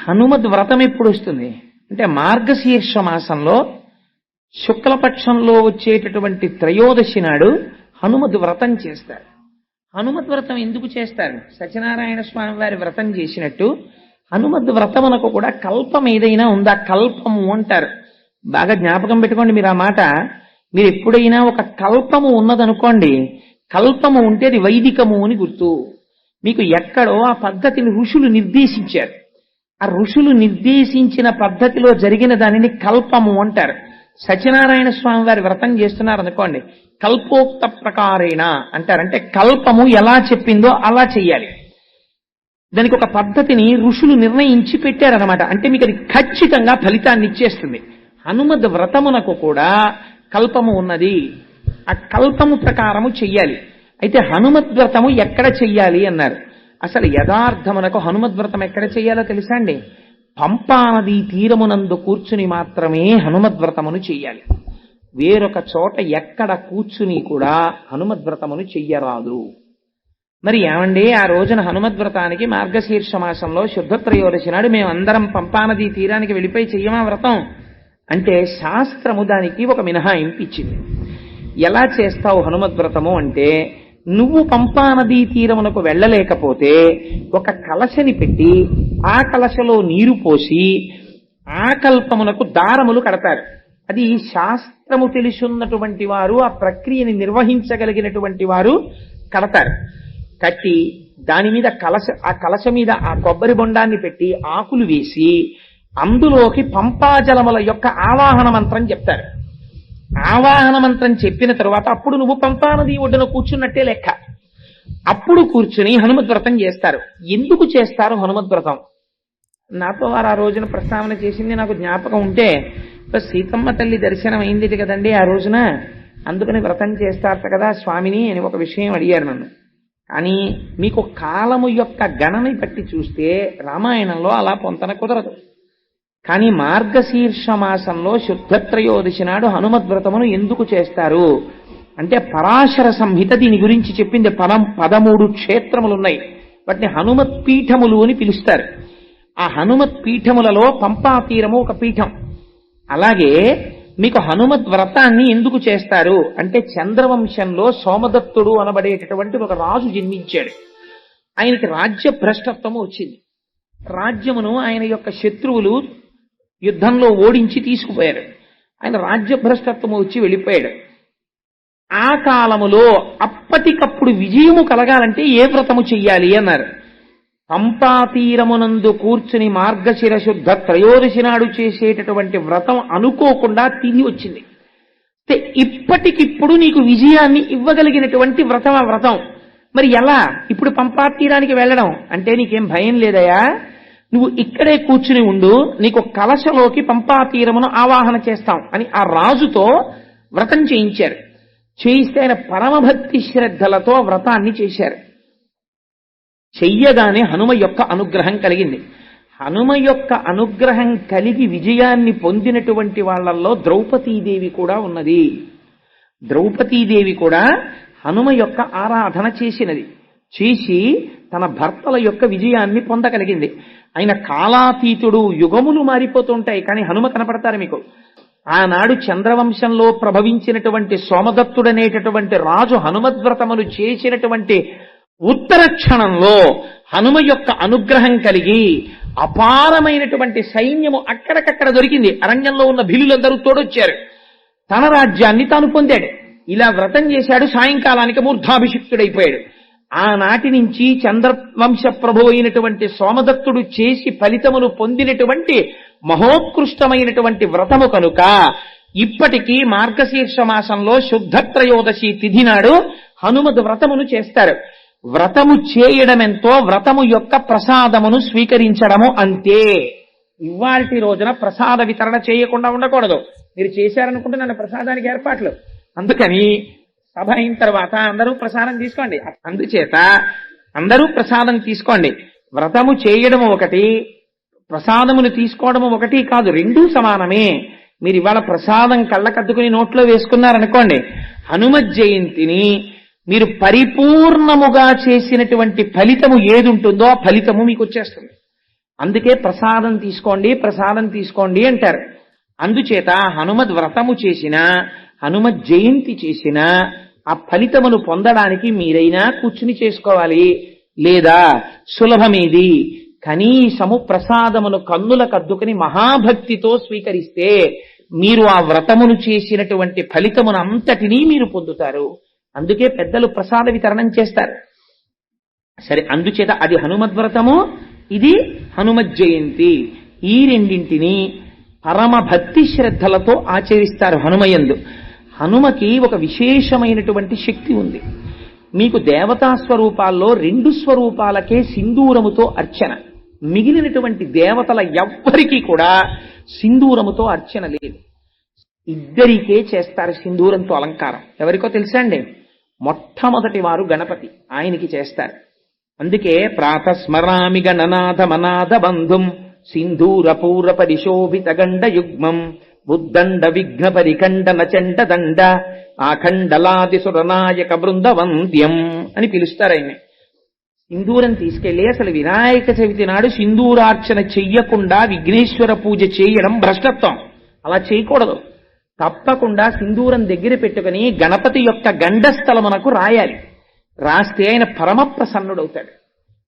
హనుమద్ వ్రతం ఎప్పుడు వస్తుంది అంటే మార్గశీర్ష మాసంలో శుక్లపక్షంలో వచ్చేటటువంటి త్రయోదశి నాడు హనుమద్ వ్రతం చేస్తారు. హనుమద్ వ్రతం ఎందుకు చేస్తారు? సత్యనారాయణ స్వామి వారి వ్రతం చేసినట్టు హనుమద్ వ్రతమునకు కూడా కల్పం ఏదైనా ఉందా? కల్పము అంటారు. బాగా జ్ఞాపకం పెట్టుకోండి మీరు ఆ మాట. మీరు ఎప్పుడైనా ఒక కల్పము ఉన్నదనుకోండి, కల్పము ఉంటే అది వైదికము అని గుర్తు. మీకు ఎక్కడో ఆ పద్ధతిని ఋషులు నిర్దేశించారు. ఆ ఋషులు నిర్దేశించిన పద్ధతిలో జరిగిన దానిని కల్పము అంటారు. సత్యనారాయణ స్వామి వారి వ్రతం చేస్తున్నారు అనుకోండి, కల్పోక్త ప్రకారేణ అంటారు. అంటే కల్పము ఎలా చెప్పిందో అలా చెయ్యాలి. దానికి ఒక పద్ధతిని ఋషులు నిర్ణయించి పెట్టారనమాట. అంటే మీకు అది ఖచ్చితంగా ఫలితాన్ని ఇచ్చేస్తుంది. హనుమద్ వ్రతమునకు కూడా కల్పము ఉన్నది. ఆ కల్పము ప్రకారము చెయ్యాలి. అయితే హనుమద్ వ్రతము ఎక్కడ చెయ్యాలి అన్నారు. అసలు యథార్థమునకు హనుమద్ వ్రతం ఎక్కడ చెయ్యాలో తెలుసా అండి? పంపానది తీరమునందు కూర్చుని మాత్రమే హనుమద్ వ్రతమును చెయ్యాలి. వేరొక చోట ఎక్కడ కూర్చుని కూడా హనుమద్ వ్రతమును చెయ్యరాదు. మరి ఏమండి, ఆ రోజున హనుమద్ వ్రతానికి మార్గశీర్ష మాసంలో శుద్ధ త్రయోదశి నాడు మేమందరం పంపానది తీరానికి వెళ్ళిపోయి చెయ్యమా వ్రతం అంటే శాస్త్రము దానికి ఒక మినహాయింపు ఇచ్చింది. ఎలా చేస్తావు హనుమద్ వ్రతము అంటే, నువ్వు పంపానదీ తీరమునకు వెళ్ళలేకపోతే ఒక కలశని పెట్టి ఆ కలశలో నీరు పోసి ఆ కల్పమునకు దారములు కడతారు. అది శాస్త్రము తెలుసున్నటువంటి వారు, ఆ ప్రక్రియని నిర్వహించగలిగినటువంటి వారు కడతారు. కట్టి దాని మీద ఆ కలశ మీద ఆ కొబ్బరి బొండాన్ని పెట్టి ఆకులు వేసి అందులోకి పంపాజలముల యొక్క ఆవాహన మంత్రం చెప్తారు. ఆవాహన మంత్రం చెప్పిన తరువాత అప్పుడు నువ్వు పంపానది ఒడ్డున కూర్చున్నట్టే లెక్క. అప్పుడు కూర్చుని హనుమద్ వ్రతం చేస్తారు. ఎందుకు చేస్తారు హనుమద్ వ్రతం? నాతో వారు ఆ రోజున ప్రస్తావన చేసింది నాకు జ్ఞాపకం ఉంటే, సీతమ్మ తల్లి దర్శనం అయింది కదండి ఆ రోజున, అందుకని వ్రతం చేస్తారట కదా స్వామిని అని ఒక విషయం అడిగారు నన్ను. కానీ మీకు కాలము యొక్క గణని బట్టి చూస్తే రామాయణంలో అలా పొంతన కుదరదు. కానీ మార్గశీర్ష మాసంలో శుద్ధ త్రయోదశి నాడు హనుమద్ వ్రతమును ఎందుకు చేస్తారు అంటే, పరాశర సంహిత దీని గురించి చెప్పింది. 13 క్షేత్రములు ఉన్నాయి. వాటిని హనుమత్ పీఠములు అని పిలుస్తారు. ఆ హనుమత్ పీఠములలో పంపా తీరము ఒక పీఠం. అలాగే మీకు హనుమద్ వ్రతాన్ని ఎందుకు చేస్తారు అంటే, చంద్రవంశంలో సోమదత్తుడు అనబడేటటువంటి ఒక రాజు జన్మించాడు. ఆయనకి రాజ్య భ్రష్టత్వము వచ్చింది. రాజ్యమును ఆయన యొక్క శత్రువులు యుద్ధంలో ఓడించి తీసుకుపోయారు. ఆయన రాజ్యభ్రష్టత్వము వచ్చి వెళ్ళిపోయాడు. ఆ కాలములో అప్పటికప్పుడు విజయము కలగాలంటే ఏ వ్రతము చెయ్యాలి అన్నారు. పంపాతీరమునందు కూర్చుని మార్గశిర శుద్ధ త్రయోదశి నాడు చేసేటటువంటి వ్రతం అనుకోకుండా తిరిగి వచ్చింది. ఇప్పటికిప్పుడు నీకు విజయాన్ని ఇవ్వగలిగినటువంటి వ్రతం ఆ వ్రతం. మరి ఎలా? ఇప్పుడు పంపాతీరానికి వెళ్ళడం అంటే నీకేం భయం లేదయా? నువ్వు ఇక్కడే కూర్చుని ఉండు, నీకు కలశలోకి పంపాతీరమును ఆవాహన చేస్తాం అని ఆ రాజుతో వ్రతం చేయించారు. చేయిస్తే ఆయన పరమభక్తి శ్రద్ధలతో వ్రతాన్ని చేశారు. చెయ్యగానే హనుమ యొక్క అనుగ్రహం కలిగింది. హనుమ యొక్క అనుగ్రహం కలిగి విజయాన్ని పొందినటువంటి వాళ్ళల్లో ద్రౌపదీదేవి కూడా ఉన్నది. ద్రౌపదీదేవి కూడా హనుమ యొక్క ఆరాధన చేసినది. చేసి తన భర్తల యొక్క విజయాన్ని పొందగలిగింది. ఆయన కాలాతీతుడు, యుగములు మారిపోతుంటాయి కానీ హనుమ కనపడతారు మీకు. ఆనాడు చంద్రవంశంలో ప్రభవించినటువంటి సోమదత్తుడనేటటువంటి రాజు హనుమద్వ్రతములు చేసినటువంటి ఉత్తర క్షణంలో హనుమ యొక్క అనుగ్రహం కలిగి అపారమైనటువంటి సైన్యము అక్కడికక్కడ దొరికింది. అరణ్యంలో ఉన్న భిల్లులందరూ తోడొచ్చారు. తన రాజ్యాన్ని తాను పొందాడు. ఇలా వ్రతం చేశాడు. సాయంకాలానికి మూర్ధాభిషిక్తుడైపోయాడు. ఆనాటి నుంచి చంద్రవంశ ప్రభు అయినటువంటి సోమదత్తుడు చేసి ఫలితమును పొందినటువంటి మహోత్కృష్టమైనటువంటి వ్రతము కనుక ఇప్పటికీ మార్గశీర్ష మాసంలో శుద్ధ త్రయోదశి తిథి నాడు హనుమద్ వ్రతమును చేస్తారు. వ్రతము చేయడమెంతో వ్రతము యొక్క ప్రసాదమును స్వీకరించడము అంతే. ఇవాల్టి రోజున ప్రసాద వితరణ చేయకుండా ఉండకూడదు. మీరు చేశారనుకుంటే నన్ను ప్రసాదానికి ఏర్పాట్లు. అందుకని సభ అయిన తర్వాత అందరూ ప్రసాదం తీసుకోండి. అందుచేత అందరూ ప్రసాదం తీసుకోండి. వ్రతము చేయడము ఒకటి, ప్రసాదమును తీసుకోవడము ఒకటి కాదు, రెండూ సమానమే. మీరు ఇవాళ ప్రసాదం కళ్ళకద్దుకుని నోట్లో వేసుకున్నారనుకోండి, హనుమత్ జయంతిని మీరు పరిపూర్ణముగా చేసినటువంటి ఫలితము ఏది ఉంటుందో ఆ ఫలితము మీకు వచ్చేస్తుంది. అందుకే ప్రసాదం తీసుకోండి ప్రసాదం తీసుకోండి అంటారు. అందుచేత హనుమద్ వ్రతము చేసినా హనుమత్ జయంతి చేసినా ఆ ఫలితమును పొందడానికి మీరైనా కూర్చుని చేసుకోవాలి. లేదా సులభమేది, కనీసము ప్రసాదమును కన్నుల కద్దుకుని మహాభక్తితో స్వీకరిస్తే మీరు ఆ వ్రతమును చేసినటువంటి ఫలితమును అంతటినీ మీరు పొందుతారు. అందుకే పెద్దలు ప్రసాద వితరణం చేస్తారు. సరే, అందుచేత అది హనుమద్వ్రతము, ఇది హనుమత్ జయంతి. ఈ రెండింటినీ పరమ భక్తి శ్రద్ధలతో ఆచరిస్తారు హనుమయందు. హనుమకి ఒక విశేషమైనటువంటి శక్తి ఉంది. మీకు దేవతా స్వరూపాల్లో 2 స్వరూపాలకే సింధూరముతో అర్చన, మిగిలినటువంటి దేవతల ఎవ్వరికీ కూడా సింధూరముతో అర్చన లేదు. ఇద్దరికే చేస్తారు సింధూరంతో అలంకారం. ఎవరికో తెలుసా అండి? మొట్టమొదటి వారు గణపతి, ఆయనకి చేస్తారు. అందుకే ప్రాతస్మరామి గణనాథ మనాథ బంధుం సింధూర పూర పరిశోభిత గండ యుగ్మం బుద్దండ విఘ్న పరిఖండన చండ దండ ఆఖండలాది సురనాయక బృందవంద్యం అని పిలుస్తారు ఆయన్ని. సింధూరం తీసుకెళ్లి అసలు వినాయక చవితి నాడు సింధూరార్చన చెయ్యకుండా విఘ్నేశ్వర పూజ చేయడం భ్రష్టత్వం. అలా చేయకూడదు. తప్పకుండా సింధూరం దగ్గర పెట్టుకుని గణపతి యొక్క గండస్థలమునకు రాయాలి. రాస్తే ఆయన పరమ ప్రసన్నుడవుతాడు.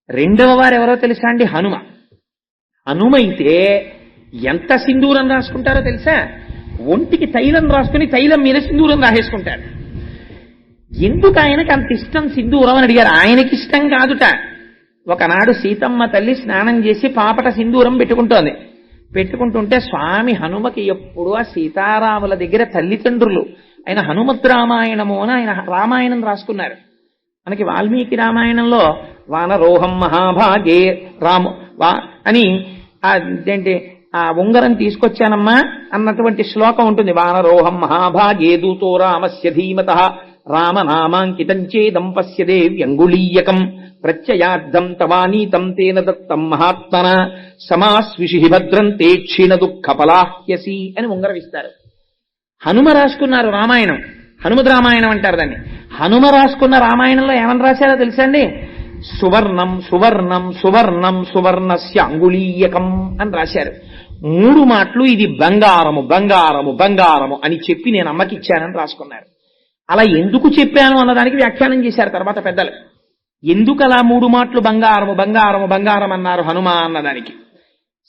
రెండవ వారు ఎవరో తెలుసా అండి? హనుమ. హనుమైతే ఎంత సింధూరం రాసుకుంటారో తెలుసా? ఒంటికి తైలం రాసుకుని తైలం మీద సింధూరం రాసేసుకుంటారు. ఎందుకు ఆయనకి అంత ఇష్టం సింధూరం అని అడిగారు. ఆయనకి ఇష్టం కాదుట. ఒకనాడు సీతమ్మ తల్లి స్నానం చేసి పాపట సింధూరం పెట్టుకుంటోంది. పెట్టుకుంటుంటే స్వామి హనుమకి ఎప్పుడు ఆ సీతారాముల దగ్గర తల్లిదండ్రులు ఆయన హనుమద్ రామాయణము అని ఆయన రామాయణం రాసుకున్నారు. మనకి వాల్మీకి రామాయణంలో వానరోహం మహాభాగే రాము అని అదేంటి ఆ ఉంగరం తీసుకొచ్చానమ్మా అన్నటువంటి శ్లోకం ఉంటుంది. వానరోహం మహాభాగే దూతో రామస్య ధీమతః రామనామాంకితం చేదం పశ్యదే వ్యంగుళీయకం ప్రత్యయార్థం తవానీతం తేన దత్తం మహాత్మన సమాస్విషి భద్రం తే క్షీణ దుఃఖ పలాహ్యసి అని ఉంగరం ఇస్తారు. హనుమ రాసుకున్నారు రామాయణం, హనుమద్ రామాయణం అంటారు దాన్ని. హనుమ రాసుకున్న రామాయణంలో ఏమని రాశారో తెలుసా అండి? సువర్ణం సువర్ణం సువర్ణం సువర్ణస్య అంగుళీయకం అని రాశారు. 3 మాటలు ఇది బంగారము బంగారము బంగారము అని చెప్పి నేను అమ్మకి ఇచ్చానని రాసుకున్నారు. అలా ఎందుకు చెప్పాను అన్నదానికి వ్యాఖ్యానం చేశారు తర్వాత పెద్దలు. ఎందుకు అలా 3 మాటలు బంగారము బంగారము బంగారం అన్నారు హనుమ అన్నదానికి.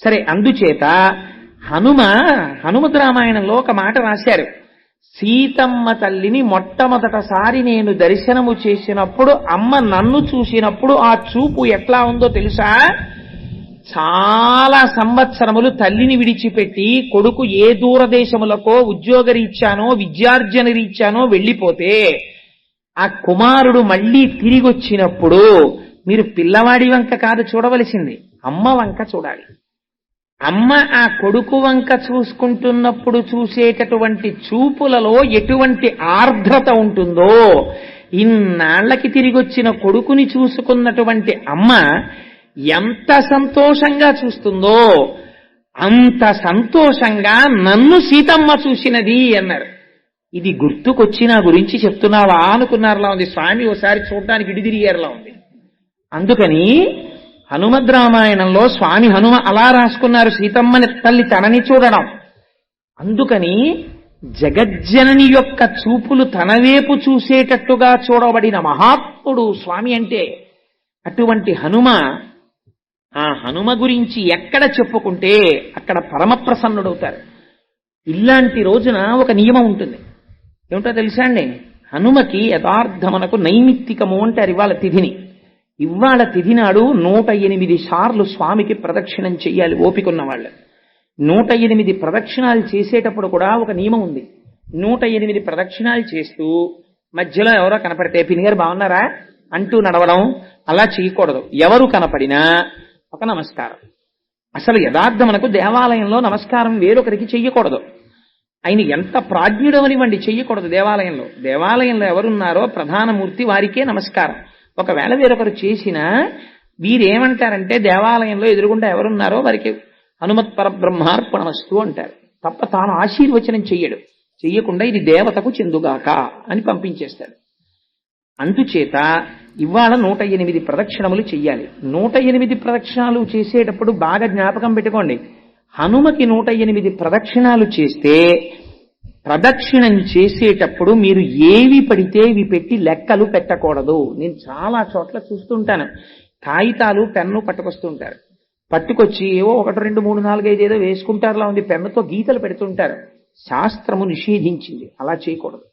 సరే, అందుచేత హనుమద్ రామాయణంలో ఒక మాట రాశారు. సీతమ్మ తల్లిని మొట్టమొదటిసారి నేను దర్శనము చేసినప్పుడు అమ్మ నన్ను చూసినప్పుడు ఆ చూపు ఎట్లా ఉందో తెలుసా? చాలా సంవత్సరములు తల్లిని విడిచిపెట్టి కొడుకు ఏ దూరదేశములకో ఉద్యోగరీత్యానో విద్యార్జన రీత్యానో వెళ్ళిపోతే ఆ కుమారుడు మళ్ళీ తిరిగి వచ్చినప్పుడు మీరు పిల్లవాడి వంక కాదు చూడవలసింది, అమ్మ వంక చూడాలి. అమ్మ ఆ కొడుకు వంక చూసుకుంటున్నప్పుడు చూసేటటువంటి చూపులలో ఎటువంటి ఆర్ద్రత ఉంటుందో, ఇన్నాళ్లకి తిరిగి వచ్చిన కొడుకుని చూసుకున్నటువంటి అమ్మ ఎంత సంతోషంగా చూస్తుందో అంత సంతోషంగా నన్ను సీతమ్మ చూసినది అన్నారు. ఇది గుర్తుకొచ్చి నా గురించి చెప్తున్నావా అనుకున్నారులా ఉంది. స్వామి ఓసారి చూడడానికి ఇడిదిరిగేరులా ఉంది. అందుకని హనుమద్ రామాయణంలో స్వామి హనుమ అలా రాసుకున్నారు, సీతమ్మని తల్లి తనని చూడడం. అందుకని జగజ్జనని యొక్క చూపులు తనవేపు చూసేటట్టుగా చూడబడిన మహాత్ముడు స్వామి అంటే. అటువంటి హనుమ, ఆ హనుమ గురించి ఎక్కడ చెప్పుకుంటే అక్కడ పరమప్రసన్నుడవుతారు. ఇలాంటి రోజున ఒక నియమం ఉంటుంది. ఏమిటో తెలుసా అండి? హనుమకి యథార్థమునకు నైమిత్తికము అంటారు ఇవాళ తిథిని. ఇవాళ తిథి నాడు 108 సార్లు స్వామికి ప్రదక్షిణం చెయ్యాలి ఓపికన్న వాళ్ళు. 108 ప్రదక్షిణాలు చేసేటప్పుడు కూడా ఒక నియమం ఉంది. 108 ప్రదక్షిణాలు చేస్తూ మధ్యలో ఎవరో కనపడితే పినిగారు బాగున్నారా అంటూ నడవడం అలా చేయకూడదు. ఎవరు కనపడినా ఒక నమస్కారం. అసలు యథార్థమునకు దేవాలయంలో నమస్కారం వేరొకరికి చెయ్యకూడదు. ఆయన ఎంత ప్రాజ్ఞుడు అనివ్వండి, చెయ్యకూడదు దేవాలయంలో. దేవాలయంలో ఎవరున్నారో ప్రధానమూర్తి వారికే నమస్కారం. ఒకవేళ వేరొకరు చేసినా వీరేమంటారంటే దేవాలయంలో ఎదురుగుండా ఎవరున్నారో వారికి హనుమత్ పరబ్రహ్మార్పణమస్తు అంటారు. తప్ప తాను ఆశీర్వచనం చెయ్యడు. చెయ్యకుండా ఇది దేవతకు చెందుగాక అని పంపించేస్తాడు. అందుచేత ఇవాళ 108 ప్రదక్షిణములు చెయ్యాలి. 108 ప్రదక్షిణాలు చేసేటప్పుడు బాగా జ్ఞాపకం పెట్టుకోండి. హనుమకి 108 ప్రదక్షిణాలు చేస్తే ప్రదక్షిణం చేసేటప్పుడు మీరు ఏవి పడితే ఇవి పెట్టి లెక్కలు పెట్టకూడదు. నేను చాలా చోట్ల చూస్తుంటాను. కాగితాలు పెన్ను పట్టుకొస్తుంటారు. పట్టుకొచ్చి ఏవో 1 2 3 4 5 ఏదో వేసుకుంటారులా ఉంది, పెన్నుతో గీతలు పెడుతుంటారు. శాస్త్రము నిషేధించింది, అలా చేయకూడదు.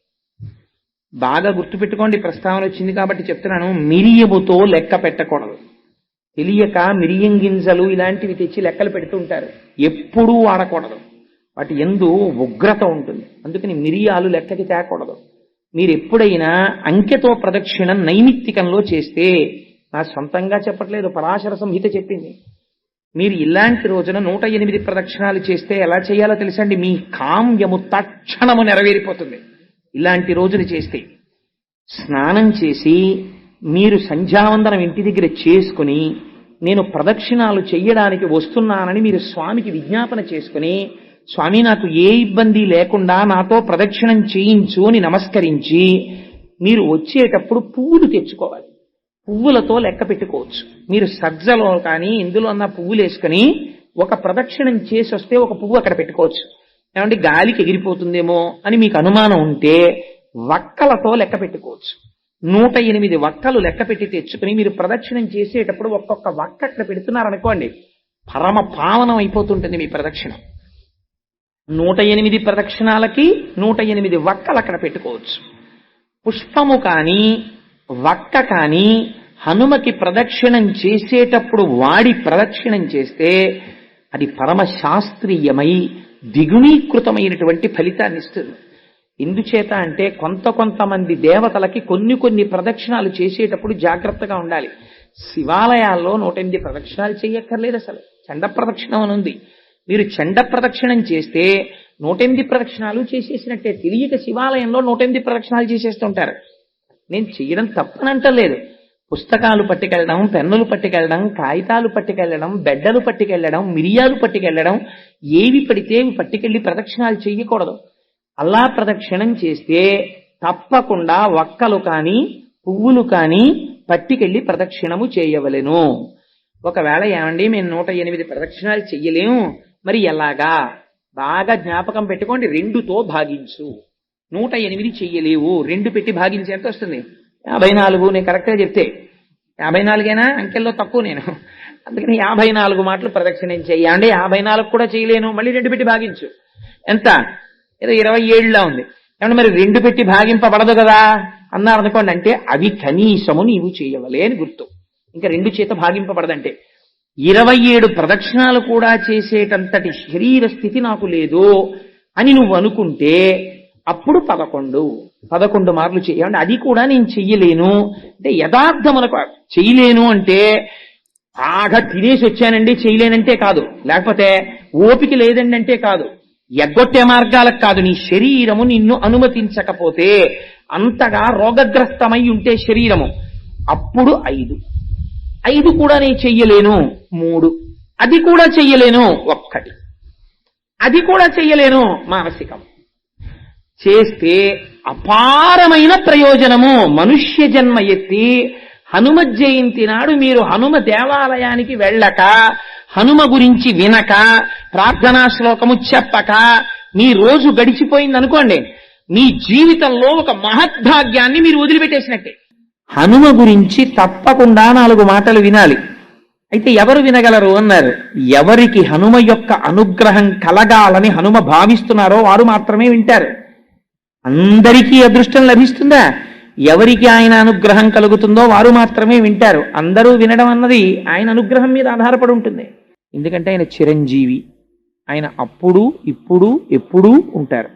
బాగా గుర్తుపెట్టుకోండి, ప్రస్తావన వచ్చింది కాబట్టి చెప్తున్నాను. మిరియముతో లెక్క పెట్టకూడదు. తెలియక మిరియం గింజలు ఇలాంటివి తెచ్చి లెక్కలు పెడుతుంటారు. ఎప్పుడూ వాడకూడదు. వాటి యందు ఉగ్రత ఉంటుంది. అందుకని మిరియాలు లెక్కకి తేకూడదు. మీరు ఎప్పుడైనా అంకెతో ప్రదక్షిణం నైమిత్తికంలో చేస్తే, నా సొంతంగా చెప్పట్లేదు, పరాశర సంహిత చెప్పింది. మీరు ఇలాంటి రోజున 108 ప్రదక్షిణాలు చేస్తే ఎలా చేయాలో తెలుసండి. మీ కామ్యము తక్షణము నెరవేరిపోతుంది. ఇలాంటి రోజులు చేస్తే స్నానం చేసి మీరు సంధ్యావందనం ఇంటి దగ్గర చేసుకుని, నేను ప్రదక్షిణాలు చెయ్యడానికి వస్తున్నానని మీరు స్వామికి విజ్ఞాపన చేసుకుని, స్వామి నాకు ఏ ఇబ్బంది లేకుండా నాతో ప్రదక్షిణం చేయించు అని నమస్కరించి, మీరు వచ్చేటప్పుడు పువ్వులు తెచ్చుకోవాలి. పువ్వులతో లెక్క పెట్టుకోవచ్చు. మీరు సజ్జలో కానీ ఇందులో అన్న పువ్వులు వేసుకుని ఒక ప్రదక్షిణం చేసి వస్తే ఒక పువ్వు అక్కడ పెట్టుకోవచ్చు. ఏమంటే గాలికి ఎగిరిపోతుందేమో అని మీకు అనుమానం ఉంటే వక్కలతో లెక్క పెట్టుకోవచ్చు. 108 వక్కలు లెక్క పెట్టి తెచ్చుకుని మీరు ప్రదక్షిణం చేసేటప్పుడు ఒక్కొక్క వక్క అక్కడ పెడుతున్నారనుకోండి, పరమ పావనం అయిపోతుంటుంది మీ ప్రదక్షిణం. 108 ప్రదక్షిణాలకి 108 వక్కలు అక్కడ పెట్టుకోవచ్చు. పుష్పము కానీ వక్క కానీ హనుమకి ప్రదక్షిణం చేసేటప్పుడు వాడి ప్రదక్షిణం చేస్తే అది పరమ శాస్త్రీయమై దిగుణీకృతమైనటువంటి ఫలితాన్ని ఇస్తుంది. ఎందుచేత అంటే కొంతమంది దేవతలకి కొన్ని ప్రదక్షిణాలు చేసేటప్పుడు జాగ్రత్తగా ఉండాలి. శివాలయాల్లో 108 ప్రదక్షిణాలు చేయక్కర్లేదు. అసలు చండ ప్రదక్షిణం అని ఉంది. మీరు చండ ప్రదక్షిణం చేస్తే 108 ప్రదక్షిణాలు చేసేసినట్టే. తెలియక శివాలయంలో 108 ప్రదక్షిణాలు చేసేస్తుంటారు. నేను చేయడం తప్పనంటలేదు. పుస్తకాలు పట్టుకెళ్ళడం, పెన్నులు పట్టుకెళ్ళడం, కాగితాలు పట్టుకెళ్ళడం, బెడ్డలు పట్టుకెళ్ళడం, మిరియాలు పట్టుకెళ్ళడం, ఏవి పడితే అవి పట్టుకెళ్ళి ప్రదక్షిణాలు చెయ్యకూడదు. అలా ప్రదక్షిణం చేస్తే తప్పకుండా వక్కలు కానీ పువ్వులు కానీ పట్టుకెళ్ళి ప్రదక్షిణము చేయవలెను. ఒకవేళ ఏమండి మేము 108 ప్రదక్షిణాలు చెయ్యలేము, మరి ఎలాగా? బాగా జ్ఞాపకం పెట్టుకోండి. 2తో భాగించు. 108 చెయ్యలేవు, 2 పెట్టి భాగించి ఎంత వస్తుంది? 54. నేను కరెక్ట్గా చెప్తే 54ఏనా? అంకెల్లో తక్కువ నేను. అందుకని 54 మాటలు ప్రదక్షిణం చెయ్యండి. 54 కూడా చేయలేను, మళ్ళీ 2 పెట్టి భాగించు. ఎంత? ఏదో 27లా ఉంది. ఏమన్నా మరి 2 పెట్టి భాగింపబడదు కదా అన్నారనుకోండి. అంటే అవి కనీసము నీవు చేయవలే అని గుర్తు. ఇంకా 2 చేత భాగింపబడదంటే 27 ప్రదక్షిణాలు కూడా చేసేటంతటి శరీర స్థితి నాకు లేదు అని నువ్వు అనుకుంటే అప్పుడు 11 మార్లు చేయండి. అది కూడా నేను చెయ్యలేను అంటే యథార్థములకు చెయ్యలేను అంటే బాగా తినేసి వచ్చానండి చేయలేనంటే కాదు, లేకపోతే ఓపిక లేదండి అంటే కాదు, ఎగ్గొట్టే మార్గాలకు కాదు. నీ శరీరము నిన్ను అనుమతించకపోతే, అంతగా రోగగ్రస్తమై ఉంటే శరీరము, అప్పుడు 5 కూడా నేను చెయ్యలేను. 3 అది కూడా చెయ్యలేను. 1 అది కూడా చెయ్యలేను. మానసికం చేస్తే అపారమైన ప్రయోజనము. మనుష్య జన్మ ఎత్తి హనుమ జయంతి నాడు మీరు హనుమ దేవాలయానికి వెళ్ళక, హనుమ గురించి వినక, ప్రార్థనా శ్లోకము చెప్పక మీ రోజు గడిచిపోయింది అనుకోండి, మీ జీవితంలో ఒక మహద్భాగ్యాన్ని మీరు వదిలిపెట్టేసినట్టే. హనుమ గురించి తప్పకుండా 4 మాటలు వినాలి. అయితే ఎవరు వినగలరు అన్నారు. ఎవరికి హనుమ యొక్క అనుగ్రహం కలగాలని హనుమ భావిస్తున్నారో వారు మాత్రమే వింటారు. అందరికీ అదృష్టం లభిస్తుందా? ఎవరికి ఆయన అనుగ్రహం కలుగుతుందో వారు మాత్రమే వింటారు. అందరూ వినడం అన్నది ఆయన అనుగ్రహం మీద ఆధారపడి ఉంటుంది. ఎందుకంటే ఆయన చిరంజీవి. ఆయన అప్పుడు ఇప్పుడు ఎప్పుడూ ఉంటారు.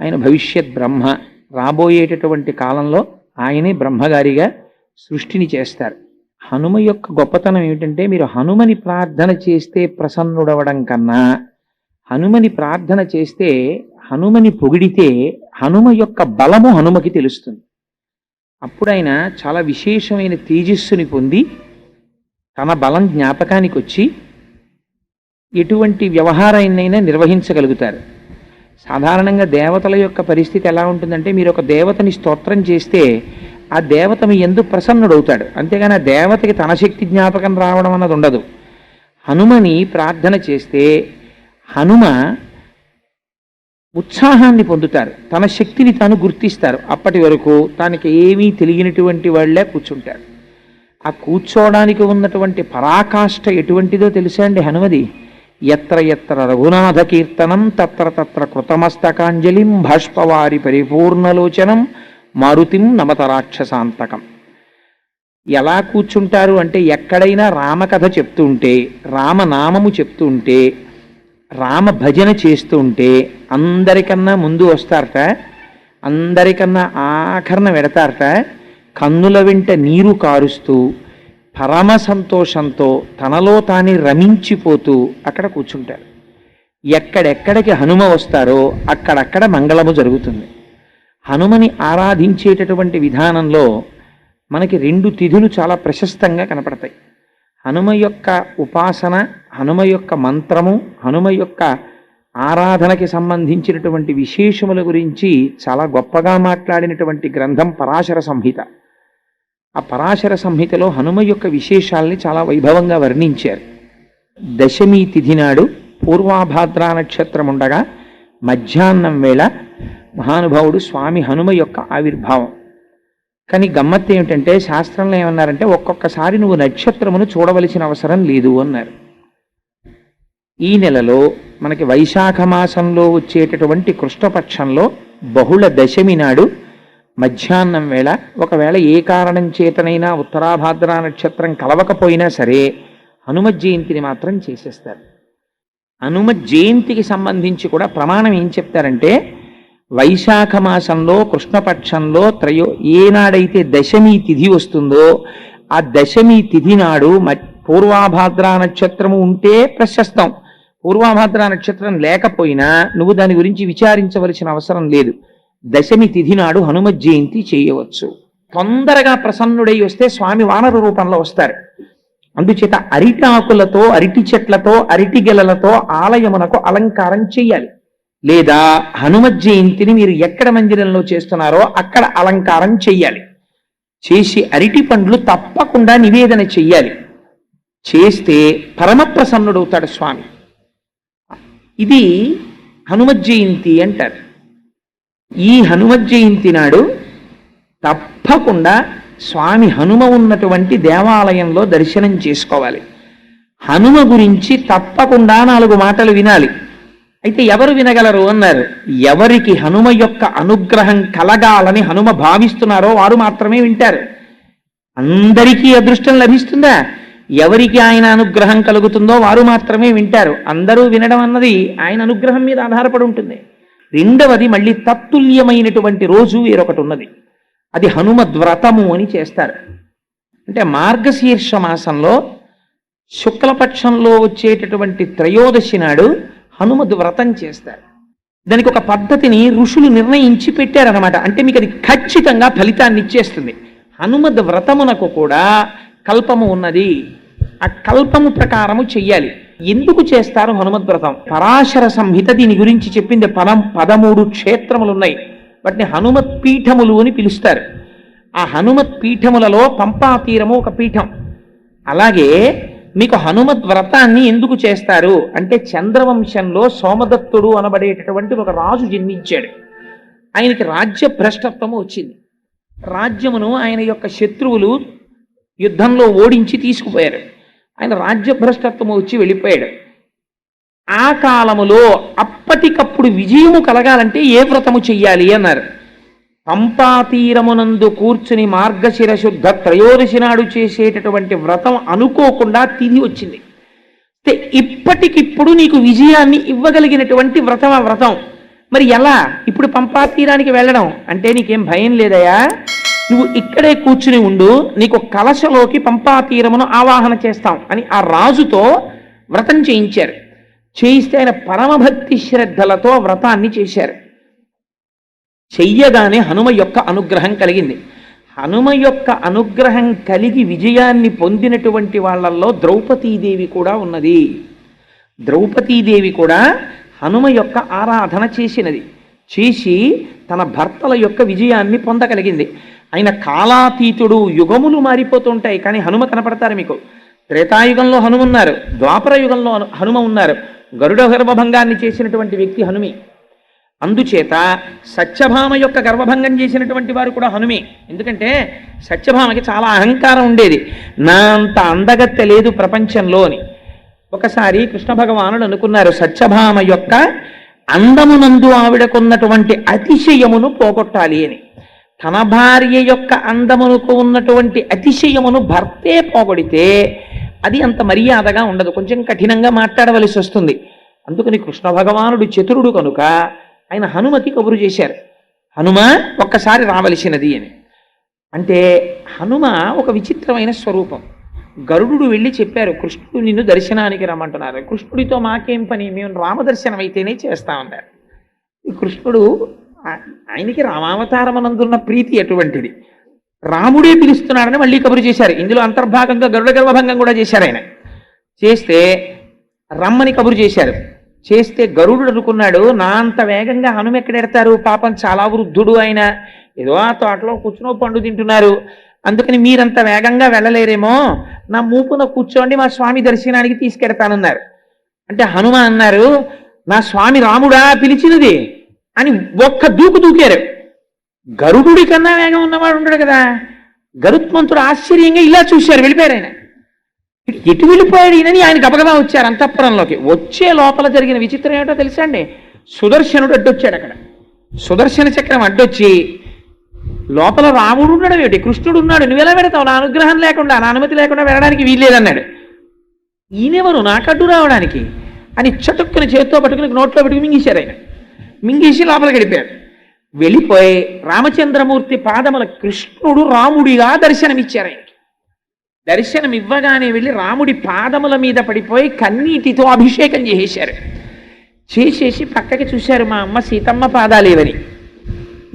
ఆయన భవిష్యత్ బ్రహ్మ. రాబోయేటటువంటి కాలంలో ఆయనే బ్రహ్మగారిగా సృష్టిని చేస్తారు. హనుమ యొక్క గొప్పతనం ఏమిటంటే, మీరు హనుమని ప్రార్థన చేస్తే ప్రసన్నుడవడం కన్నా, హనుమని ప్రార్థన చేస్తే, హనుమని పొగిడితే హనుమ యొక్క బలము హనుమకి తెలుస్తుంది. అప్పుడు ఆయన చాలా విశేషమైన తేజస్సుని పొంది తన బలం జ్ఞాపకానికి వచ్చి ఎటువంటి వ్యవహారాన్నైనా నిర్వహించగలుగుతారు. సాధారణంగా దేవతల యొక్క పరిస్థితి ఎలా ఉంటుందంటే, మీరు ఒక దేవతని స్తోత్రం చేస్తే ఆ దేవత మీ యందు ప్రసన్నుడవుతాడు. అంతేగాని ఆ దేవతకి తన శక్తి జ్ఞాపకం రావడం అన్నది ఉండదు. హనుమని ప్రార్థన చేస్తే హనుమ ఉత్సాహాన్ని పొందుతారు, తన శక్తిని తాను గుర్తిస్తారు. అప్పటి వరకు తనకి ఏమీ తెలియనటువంటి వాళ్లే కూర్చుంటారు. ఆ కూర్చోవడానికి ఉన్నటువంటి పరాకాష్ఠ ఎటువంటిదో తెలుసా అండి హనుమది? ఎత్ర ఎత్ర రఘునాథ కీర్తనం తత్ర తత్ర కృతమస్తకాంజలిం భాష్పవారి పరిపూర్ణలోచనం మారుతిం నమత రాక్షసాంతకం. ఎలా కూర్చుంటారు అంటే ఎక్కడైనా రామకథ చెప్తూ ఉంటే, రామనామము చెప్తూ ఉంటే, రామ భజన చేస్తూ ఉంటే అందరికన్నా ముందు వస్తారట, అందరికన్నా ఆఖరణ వెడతారట. కన్నుల వెంట నీరు కారుస్తూ పరమ సంతోషంతో తనలో తానే రమించిపోతూ అక్కడ కూర్చుంటారు. ఎక్కడెక్కడికి హనుమ వస్తారో అక్కడక్కడ మంగళము జరుగుతుంది. హనుమని ఆరాధించేటటువంటి విధానంలో మనకి 2 తిథులు చాలా ప్రశస్తంగా కనపడతాయి. హనుమ యొక్క ఉపాసన, హనుమ యొక్క మంత్రము, హనుమ యొక్క ఆరాధనకి సంబంధించినటువంటి విశేషముల గురించి చాలా గొప్పగా మాట్లాడినటువంటి గ్రంథం పరాశర సంహిత. ఆ పరాశర సంహితలో హనుమ యొక్క విశేషాల్ని చాలా వైభవంగా వర్ణించారు. దశమి తిథి నాడు పూర్వాభాద్రా నక్షత్రం ఉండగా మధ్యాహ్నం వేళ మహానుభావుడు స్వామి హనుమ యొక్క ఆవిర్భావం. కానీ గమ్మత్తు ఏమిటంటే శాస్త్రంలో ఏమన్నారంటే ఒక్కొక్కసారి నువ్వు నక్షత్రమును చూడవలసిన అవసరం లేదు అన్నారు. ఈ నెలలో మనకి వైశాఖ మాసంలో వచ్చేటటువంటి కృష్ణపక్షంలో బహుళ దశమి నాడు మధ్యాహ్నం వేళ, ఒకవేళ ఏ కారణం చేతనైనా ఉత్తరాభాద్రా నక్షత్రం కలవకపోయినా సరే హనుమత్ జయంతిని మాత్రం చేసేస్తారు. హనుమత్ జయంతికి సంబంధించి కూడా ప్రమాణం ఏం చెప్తారంటే వైశాఖ మాసంలో కృష్ణపక్షంలో ఏనాడైతే దశమి తిథి వస్తుందో ఆ దశమి తిథి నాడు పూర్వాభాద్రా నక్షత్రము ఉంటే ప్రశస్తం. పూర్వాభాద్రా నక్షత్రం లేకపోయినా నువ్వు దాని గురించి విచారించవలసిన అవసరం లేదు. దశమి తిథి నాడు హనుమత్ జయంతి చేయవచ్చు. తొందరగా ప్రసన్నుడై వస్తే స్వామి వానర రూపంలో వస్తారు. అందుచేత అరిటి ఆకులతో, అరిటి చెట్లతో, అరిటి గెలలతో ఆలయమునకు అలంకారం చెయ్యాలి. లేదా హనుమత్ జయంతిని మీరు ఎక్కడ మందిరంలో చేస్తున్నారో అక్కడ అలంకారం చెయ్యాలి. చేసి అరిటి పండ్లు తప్పకుండా నివేదన చెయ్యాలి. చేస్తే పరమప్రసన్నుడవుతాడు స్వామి. ఇది హనుమత్ జయంతి అంటారు. ఈ హనుమత్ జయంతి నాడు తప్పకుండా స్వామి హనుమ ఉన్నటువంటి దేవాలయంలో దర్శనం చేసుకోవాలి. హనుమ గురించి తప్పకుండా 4 మాటలు వినాలి. అయితే ఎవరు వినగలరు అన్నారు. ఎవరికి హనుమ యొక్క అనుగ్రహం కలగాలని హనుమ భావిస్తున్నారో వారు మాత్రమే వింటారు. అందరికీ అదృష్టం లభిస్తుందా? ఎవరికి ఆయన అనుగ్రహం కలుగుతుందో వారు మాత్రమే వింటారు. అందరూ వినడం అన్నది ఆయన అనుగ్రహం మీద ఆధారపడి ఉంటుంది. రెండవది, మళ్ళీ తత్తుల్యమైనటువంటి రోజు వేరొకటి ఉన్నది. అది హనుమద్వ్రతము అని చేస్తారు. అంటే మార్గశీర్ష మాసంలో శుక్లపక్షంలో వచ్చేటటువంటి త్రయోదశి నాడు హనుమద్ వ్రతం చేస్తారు. దానికి ఒక పద్ధతిని ఋషులు నిర్ణయించి పెట్టారనమాట. అంటే మీకు అది ఖచ్చితంగా ఫలితాన్ని ఇచ్చేస్తుంది. హనుమద్ వ్రతమునకు కూడా కల్పము ఉన్నది. ఆ కల్పము ప్రకారము చెయ్యాలి. ఎందుకు చేస్తారు హనుమద్ వ్రతం? పరాశర సంహిత దీని గురించి చెప్పింది. 13 క్షేత్రములు ఉన్నాయి. వాటిని హనుమత్ పీఠములు అని పిలుస్తారు. ఆ హనుమత్ పీఠములలో పంపా తీరము ఒక పీఠం. అలాగే మీకు హనుమద్ వ్రతాన్ని ఎందుకు చేస్తారు అంటే చంద్రవంశంలో సోమదత్తుడు అనబడేటటువంటి ఒక రాజు జన్మించాడు. ఆయనకి రాజ్య భ్రష్టత్వము వచ్చింది. రాజ్యమును ఆయన యొక్క శత్రువులు యుద్ధంలో ఓడించి తీసుకుపోయారు. ఆయన రాజ్య భ్రష్టత్వము వచ్చి వెళ్ళిపోయాడు. ఆ కాలములో అప్పటికప్పుడు విజయము కలగాలంటే ఏ వ్రతము చెయ్యాలి అన్నారు. పంపాతీరమునందు కూర్చుని మార్గశిర శుద్ధ త్రయోదశి నాడు చేసేటటువంటి వ్రతం అనుకోకుండా తిథి వచ్చింది. ఇప్పటికిప్పుడు నీకు విజయాన్ని ఇవ్వగలిగినటువంటి వ్రతం ఆ వ్రతం. మరి ఎలా? ఇప్పుడు పంపాతీరానికి వెళ్ళడం అంటే నీకేం భయం లేదయా? నువ్వు ఇక్కడే కూర్చుని ఉండు, నీకు కలశలోకి పంపాతీరమును ఆవాహన చేస్తాం అని ఆ రాజుతో వ్రతం చేయించారు. చేయిస్తే ఆయన పరమభక్తి శ్రద్ధలతో వ్రతాన్ని చేశారు. చెయ్యగానే హనుమ యొక్క అనుగ్రహం కలిగింది. హనుమ యొక్క అనుగ్రహం కలిగి విజయాన్ని పొందినటువంటి వాళ్ళల్లో ద్రౌపదీదేవి కూడా ఉన్నది. ద్రౌపదీదేవి కూడా హనుమ యొక్క ఆరాధన చేసినది. చేసి తన భర్తల యొక్క విజయాన్ని పొందగలిగింది. ఆయన కాలాతీతుడు, యుగములు మారిపోతుంటాయి కానీ హనుమ కనపడతారు మీకు. త్రేతాయుగంలో హనుమ ఉన్నారు, ద్వాపర యుగంలో హనుమ ఉన్నారు. గరుడ గర్భభంగాన్ని చేసినటువంటి వ్యక్తి హనుమి. అందుచేత సత్యభామ యొక్క గర్భభంగం చేసినటువంటి వారు కూడా హనుమే. ఎందుకంటే సత్యభామకి చాలా అహంకారం ఉండేది, నా అంత అందగత్తె లేదు ప్రపంచంలో అని. ఒకసారి కృష్ణ భగవానుడు అనుకున్నారు సత్యభామ యొక్క అందమునందు ఆవిడకున్నటువంటి అతిశయమును పోగొట్టాలి అని. తన భార్య యొక్క అందమునకు ఉన్నటువంటి అతిశయమును భర్తే పోగొడితే అది అంత మర్యాదగా ఉండదు, కొంచెం కఠినంగా మాట్లాడవలసి వస్తుంది. అందుకని కృష్ణ భగవానుడు చతురుడు కనుక ఆయన హనుమకి కబురు చేశారు, హనుమ ఒక్కసారి రావలసినది అని. అంటే హనుమ ఒక విచిత్రమైన స్వరూపం. గరుడు వెళ్ళి చెప్పారు, కృష్ణుడు నిన్ను దర్శనానికి రమ్మంటున్నారు. కృష్ణుడితో మాకేం పని, మేము రామదర్శనం అయితేనే చేస్తామన్నారు. కృష్ణుడు ఆయనకి రామావతారమనందున్న ప్రీతి ఎటువంటిది, రాముడే పిలుస్తున్నాడని మళ్ళీ కబురు చేశారు. ఇందులో అంతర్భాగంగా గరుడ గర్భభంగం కూడా చేశారు. ఆయన చేస్తే రమ్మని కబురు చేశారు. చేస్తే గరుడు అనుకున్నాడు, నా అంత వేగంగా హనుమ ఎక్కడెడతారు, పాపం చాలా వృద్ధుడు ఆయన, ఏదో ఆ తోటలో కూర్చునో పండు తింటున్నారు, అందుకని మీరంత వేగంగా వెళ్ళలేరేమో, నా మూపున కూర్చోండి, మా స్వామి దర్శనానికి తీసుకెడతానన్నారు. అంటే హనుమ అన్నారు, నా స్వామి రాముడా పిలిచినది అని ఒక్క దూకు దూకారు. గరుడుడి కన్నా వేగం ఉన్నవాడు ఉంటాడు కదా. గరుత్మంతుడు ఆశ్చర్యంగా ఇలా చూశారు, వెళ్ళిపోయారు. ఆయన ఎటు వెళ్ళిపోయాడు ఈయనని ఆయన గబగబా వచ్చారు అంతఃపురంలోకి. వచ్చే లోపల జరిగిన విచిత్రం ఏమిటో తెలుసా అండి, సుదర్శనుడు అడ్డొచ్చాడు. అక్కడ సుదర్శన చక్రం అడ్డొచ్చి, లోపల రాముడు ఉన్నాడు ఏమిటి, కృష్ణుడు ఉన్నాడు, నువ్వెలా పెడతావు, నా అనుగ్రహం లేకుండా, నా అనుమతి లేకుండా వెళ్ళడానికి వీల్లేదన్నాడు. ఈయనెవరు నాకడ్డు రావడానికి అని చటుక్కుని చేతితో పట్టుకుని నోట్లో పెట్టుకుని మింగేశారు. ఆయన మింగేసి లోపలికి వెళ్ళిపోయారు. వెళ్ళిపోయి రామచంద్రమూర్తి పాదముల కృష్ణుడు రాముడిగా దర్శనమిచ్చారు. ఆయనకి దర్శనం ఇవ్వగానే వెళ్ళి రాముడి పాదముల మీద పడిపోయి కన్నీటితో అభిషేకం చేసేశారు. చేసేసి పక్కకి చూశారు, మా అమ్మ సీతమ్మ పాదాలేవని.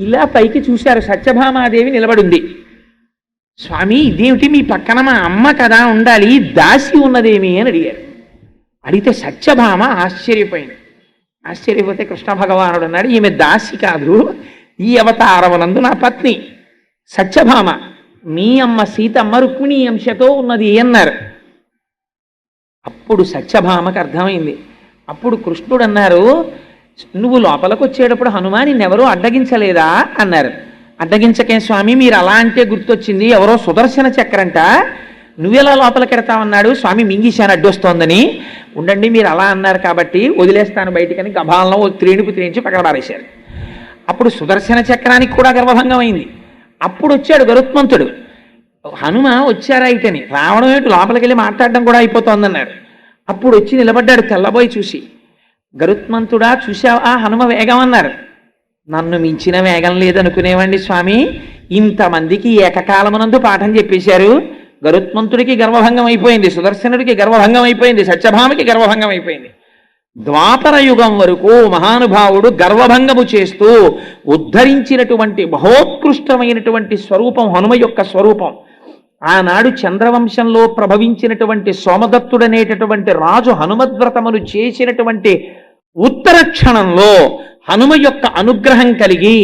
ఇలా పైకి చూశారు, సత్యభామాదేవి నిలబడింది. స్వామి ఇదేమిటి మీ పక్కన మా అమ్మ కదా ఉండాలి, దాసి ఉన్నదేమి అని అడిగారు. అడిగితే సత్యభామ ఆశ్చర్యపోయింది. ఆశ్చర్యపోతే కృష్ణ భగవానుడు అన్నాడు, ఈమె దాసి కాదు, ఈ అవతారమునందు నా పత్ని సత్యభామ, మీ అమ్మ సీతమ్మ రుక్మిణీ అంశతో ఉన్నది అన్నారు. అప్పుడు సత్యభామకు అర్థమైంది. అప్పుడు కృష్ణుడు అన్నారు, నువ్వు లోపలికి వచ్చేటప్పుడు హనుమా నిన్నెవరో అడ్డగించలేదా అన్నారు. అడ్డగించకే స్వామి, మీరు అలా అంటే గుర్తొచ్చింది, ఎవరో సుదర్శన చక్రంట, నువ్వెలా లోపలికి ఎడతావన్నాడు, స్వామి మింగిశాను అడ్డొస్తోందని. ఉండండి మీరు అలా అన్నారు కాబట్టి వదిలేస్తాను బయటికని గభాలను త్రేణుకు త్రేయించి పక్కన పారేశారు. అప్పుడు సుదర్శన చక్రానికి కూడా గర్వభంగం అయింది. అప్పుడు వచ్చాడు గరుత్మంతుడు. హనుమ వచ్చారా ఇటని, రావడం ఏంటి, లోపలికి వెళ్ళి మాట్లాడడం కూడా అయిపోతోందన్నారు. అప్పుడు వచ్చి నిలబడ్డాడు తెల్లబోయి చూసి, గరుత్మంతుడా చూశావా హనుమ వేగం అన్నారు. నన్ను మించిన వేగం లేదనుకునేవండి స్వామి, ఇంతమందికి ఏకకాలమునందు పాఠం చెప్పేశారు. గరుత్మంతుడికి గర్వభంగం అయిపోయింది, సుదర్శనుడికి గర్వభంగం అయిపోయింది, సత్యభామకి గర్వభంగం అయిపోయింది. ద్వాపర యుగం వరకు మహానుభావుడు గర్వభంగము చేస్తూ ఉద్ధరించినటువంటి మహోత్కృష్టమైనటువంటి స్వరూపం హనుమ యొక్క స్వరూపం. ఆనాడు చంద్రవంశంలో ప్రభవించినటువంటి సోమదత్తుడనేటటువంటి రాజు హనుమద్వ్రతమును చేసినటువంటి ఉత్తర క్షణంలో హనుమ యొక్క అనుగ్రహం కలిగి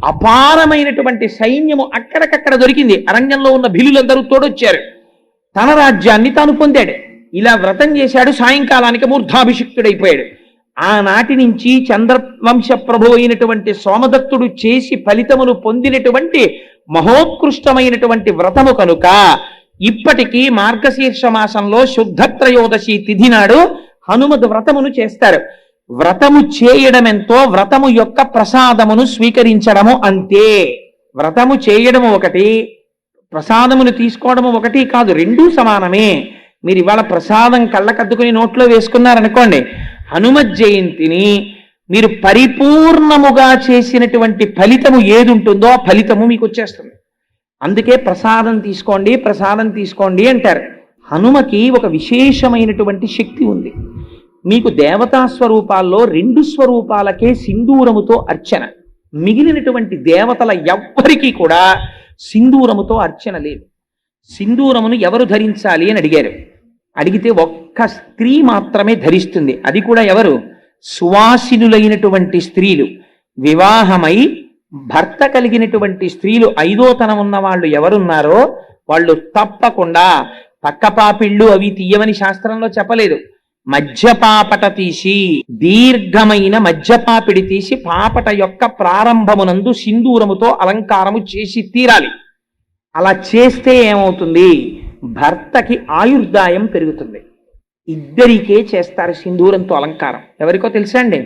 అపారమైనటువంటి సైన్యము అక్కడికక్కడ దొరికింది. అరణ్యంలో ఉన్న భిలులందరూ తోడొచ్చారు. తన రాజ్యాన్ని తాను పొందాడు. ఇలా వ్రతం చేశాడు, సాయంకాలానికి మూర్ధాభిషిక్తుడైపోయాడు. ఆనాటి నుంచి చంద్రవంశ ప్రభు అయినటువంటి సోమదత్తుడు చేసి ఫలితమును పొందినటువంటి మహోత్కృష్టమైనటువంటి వ్రతము కనుక ఇప్పటికీ మార్గశీర్ష మాసంలో శుద్ధ త్రయోదశి తిథి నాడు హనుమద్ వ్రతమును చేస్తారు. వ్రతము చేయడం ఎంతో, వ్రతము యొక్క ప్రసాదమును స్వీకరించడము అంతే. వ్రతము చేయడము ఒకటి, ప్రసాదమును తీసుకోవడము ఒకటి కాదు, రెండూ సమానమే. మీరు ఇవాళ ప్రసాదం కళ్ళకద్దుకుని నోట్లో వేసుకున్నారనుకోండి, హనుమత్ జయంతిని మీరు పరిపూర్ణముగా చేసినటువంటి ఫలితము ఏది ఉంటుందో ఆ ఫలితము మీకు వచ్చేస్తుంది. అందుకే ప్రసాదం తీసుకోండి, ప్రసాదం తీసుకోండి అంటారు. హనుమకి ఒక విశేషమైనటువంటి శక్తి ఉంది. మీకు దేవతా స్వరూపాల్లో 2 స్వరూపాలకే సింధూరముతో అర్చన, మిగిలినటువంటి దేవతల ఎవ్వరికీ కూడా సింధూరముతో అర్చన లేదు. సింధూరమును ఎవరు ధరించాలి అని అడిగారు. అడిగితే ఒక్క స్త్రీ మాత్రమే ధరిస్తుంది. అది కూడా ఎవరు? సువాసినులైనటువంటి స్త్రీలు. వివాహమై భర్త కలిగినటువంటి స్త్రీలు 5వ తనం ఉన్న వాళ్ళు ఎవరున్నారో వాళ్ళు తప్పకుండా పక్కపాపిళ్ళు అవి తీయమని శాస్త్రంలో చెప్పలేదు. మధ్యపాపట తీసి, దీర్ఘమైన మధ్యపాపిడి తీసి పాపట యొక్క ప్రారంభమునందు సింధూరముతో అలంకారము చేసి తీరాలి. అలా చేస్తే ఏమవుతుంది? భర్తకి ఆయుర్దాయం పెరుగుతుంది. ఇద్దరికే చేస్తారు సింధూరంతో అలంకారం. ఎవరికో తెలుసా అండి?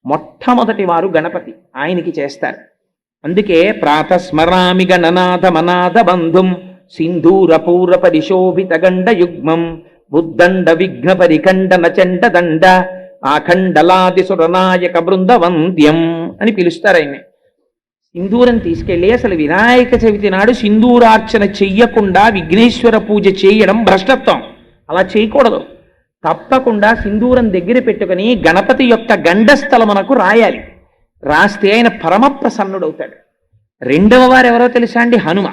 మొట్టమొదటి వారు గణపతి, ఆయనకి చేస్తారు. అందుకే ప్రాతస్మరామి గణనాథ మనాథ బంధుం సింధూర పూర పరిశోభిత గండ యుగ్మం బుద్దండ విఘ్న పరిఖండన చండ దండ ఆఖండలాది సురనాయక బృందవంద్యం అని పిలుస్తారు ఆయన్ని. సింధూరం తీసుకెళ్ళి అసలు వినాయక చవితి నాడు సింధూరార్చన చెయ్యకుండా విఘ్నేశ్వర పూజ చేయడం భ్రష్టత్వం. అలా చేయకూడదు. తప్పకుండా సింధూరం దగ్గర పెట్టుకుని గణపతి యొక్క గండస్థలమునకు రాయాలి. రాస్తే ఆయన పరమ ప్రసన్నుడవుతాడు. రెండవ వారు ఎవరో తెలుసా అండి? హనుమ.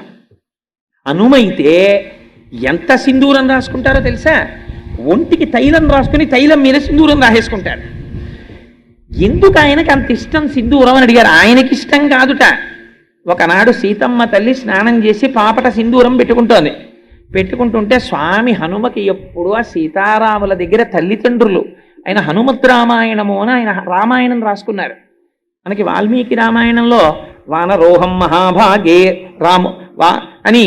హనుమైతే ఎంత సింధూరం రాసుకుంటారో తెలుసా? ఒంటికి తైలం రాసుకుని తైలం మీద సింధూరం రాసేసుకుంటారు. ఎందుకు ఆయనకి అంత ఇష్టం సింధూరం అని అడిగారు. ఆయనకి ఇష్టం కాదుట. ఒకనాడు సీతమ్మ తల్లి స్నానం చేసి పాపట సింధూరం పెట్టుకుంటుంటే స్వామి హనుమకి ఎప్పుడు ఆ సీతారాముల దగ్గర తల్లిదండ్రులు ఆయన హనుమద్ రామాయణము అని ఆయన రామాయణం రాసుకున్నారు. మనకి వాల్మీకి రామాయణంలో వానరోహం మహాభాగే రాము అని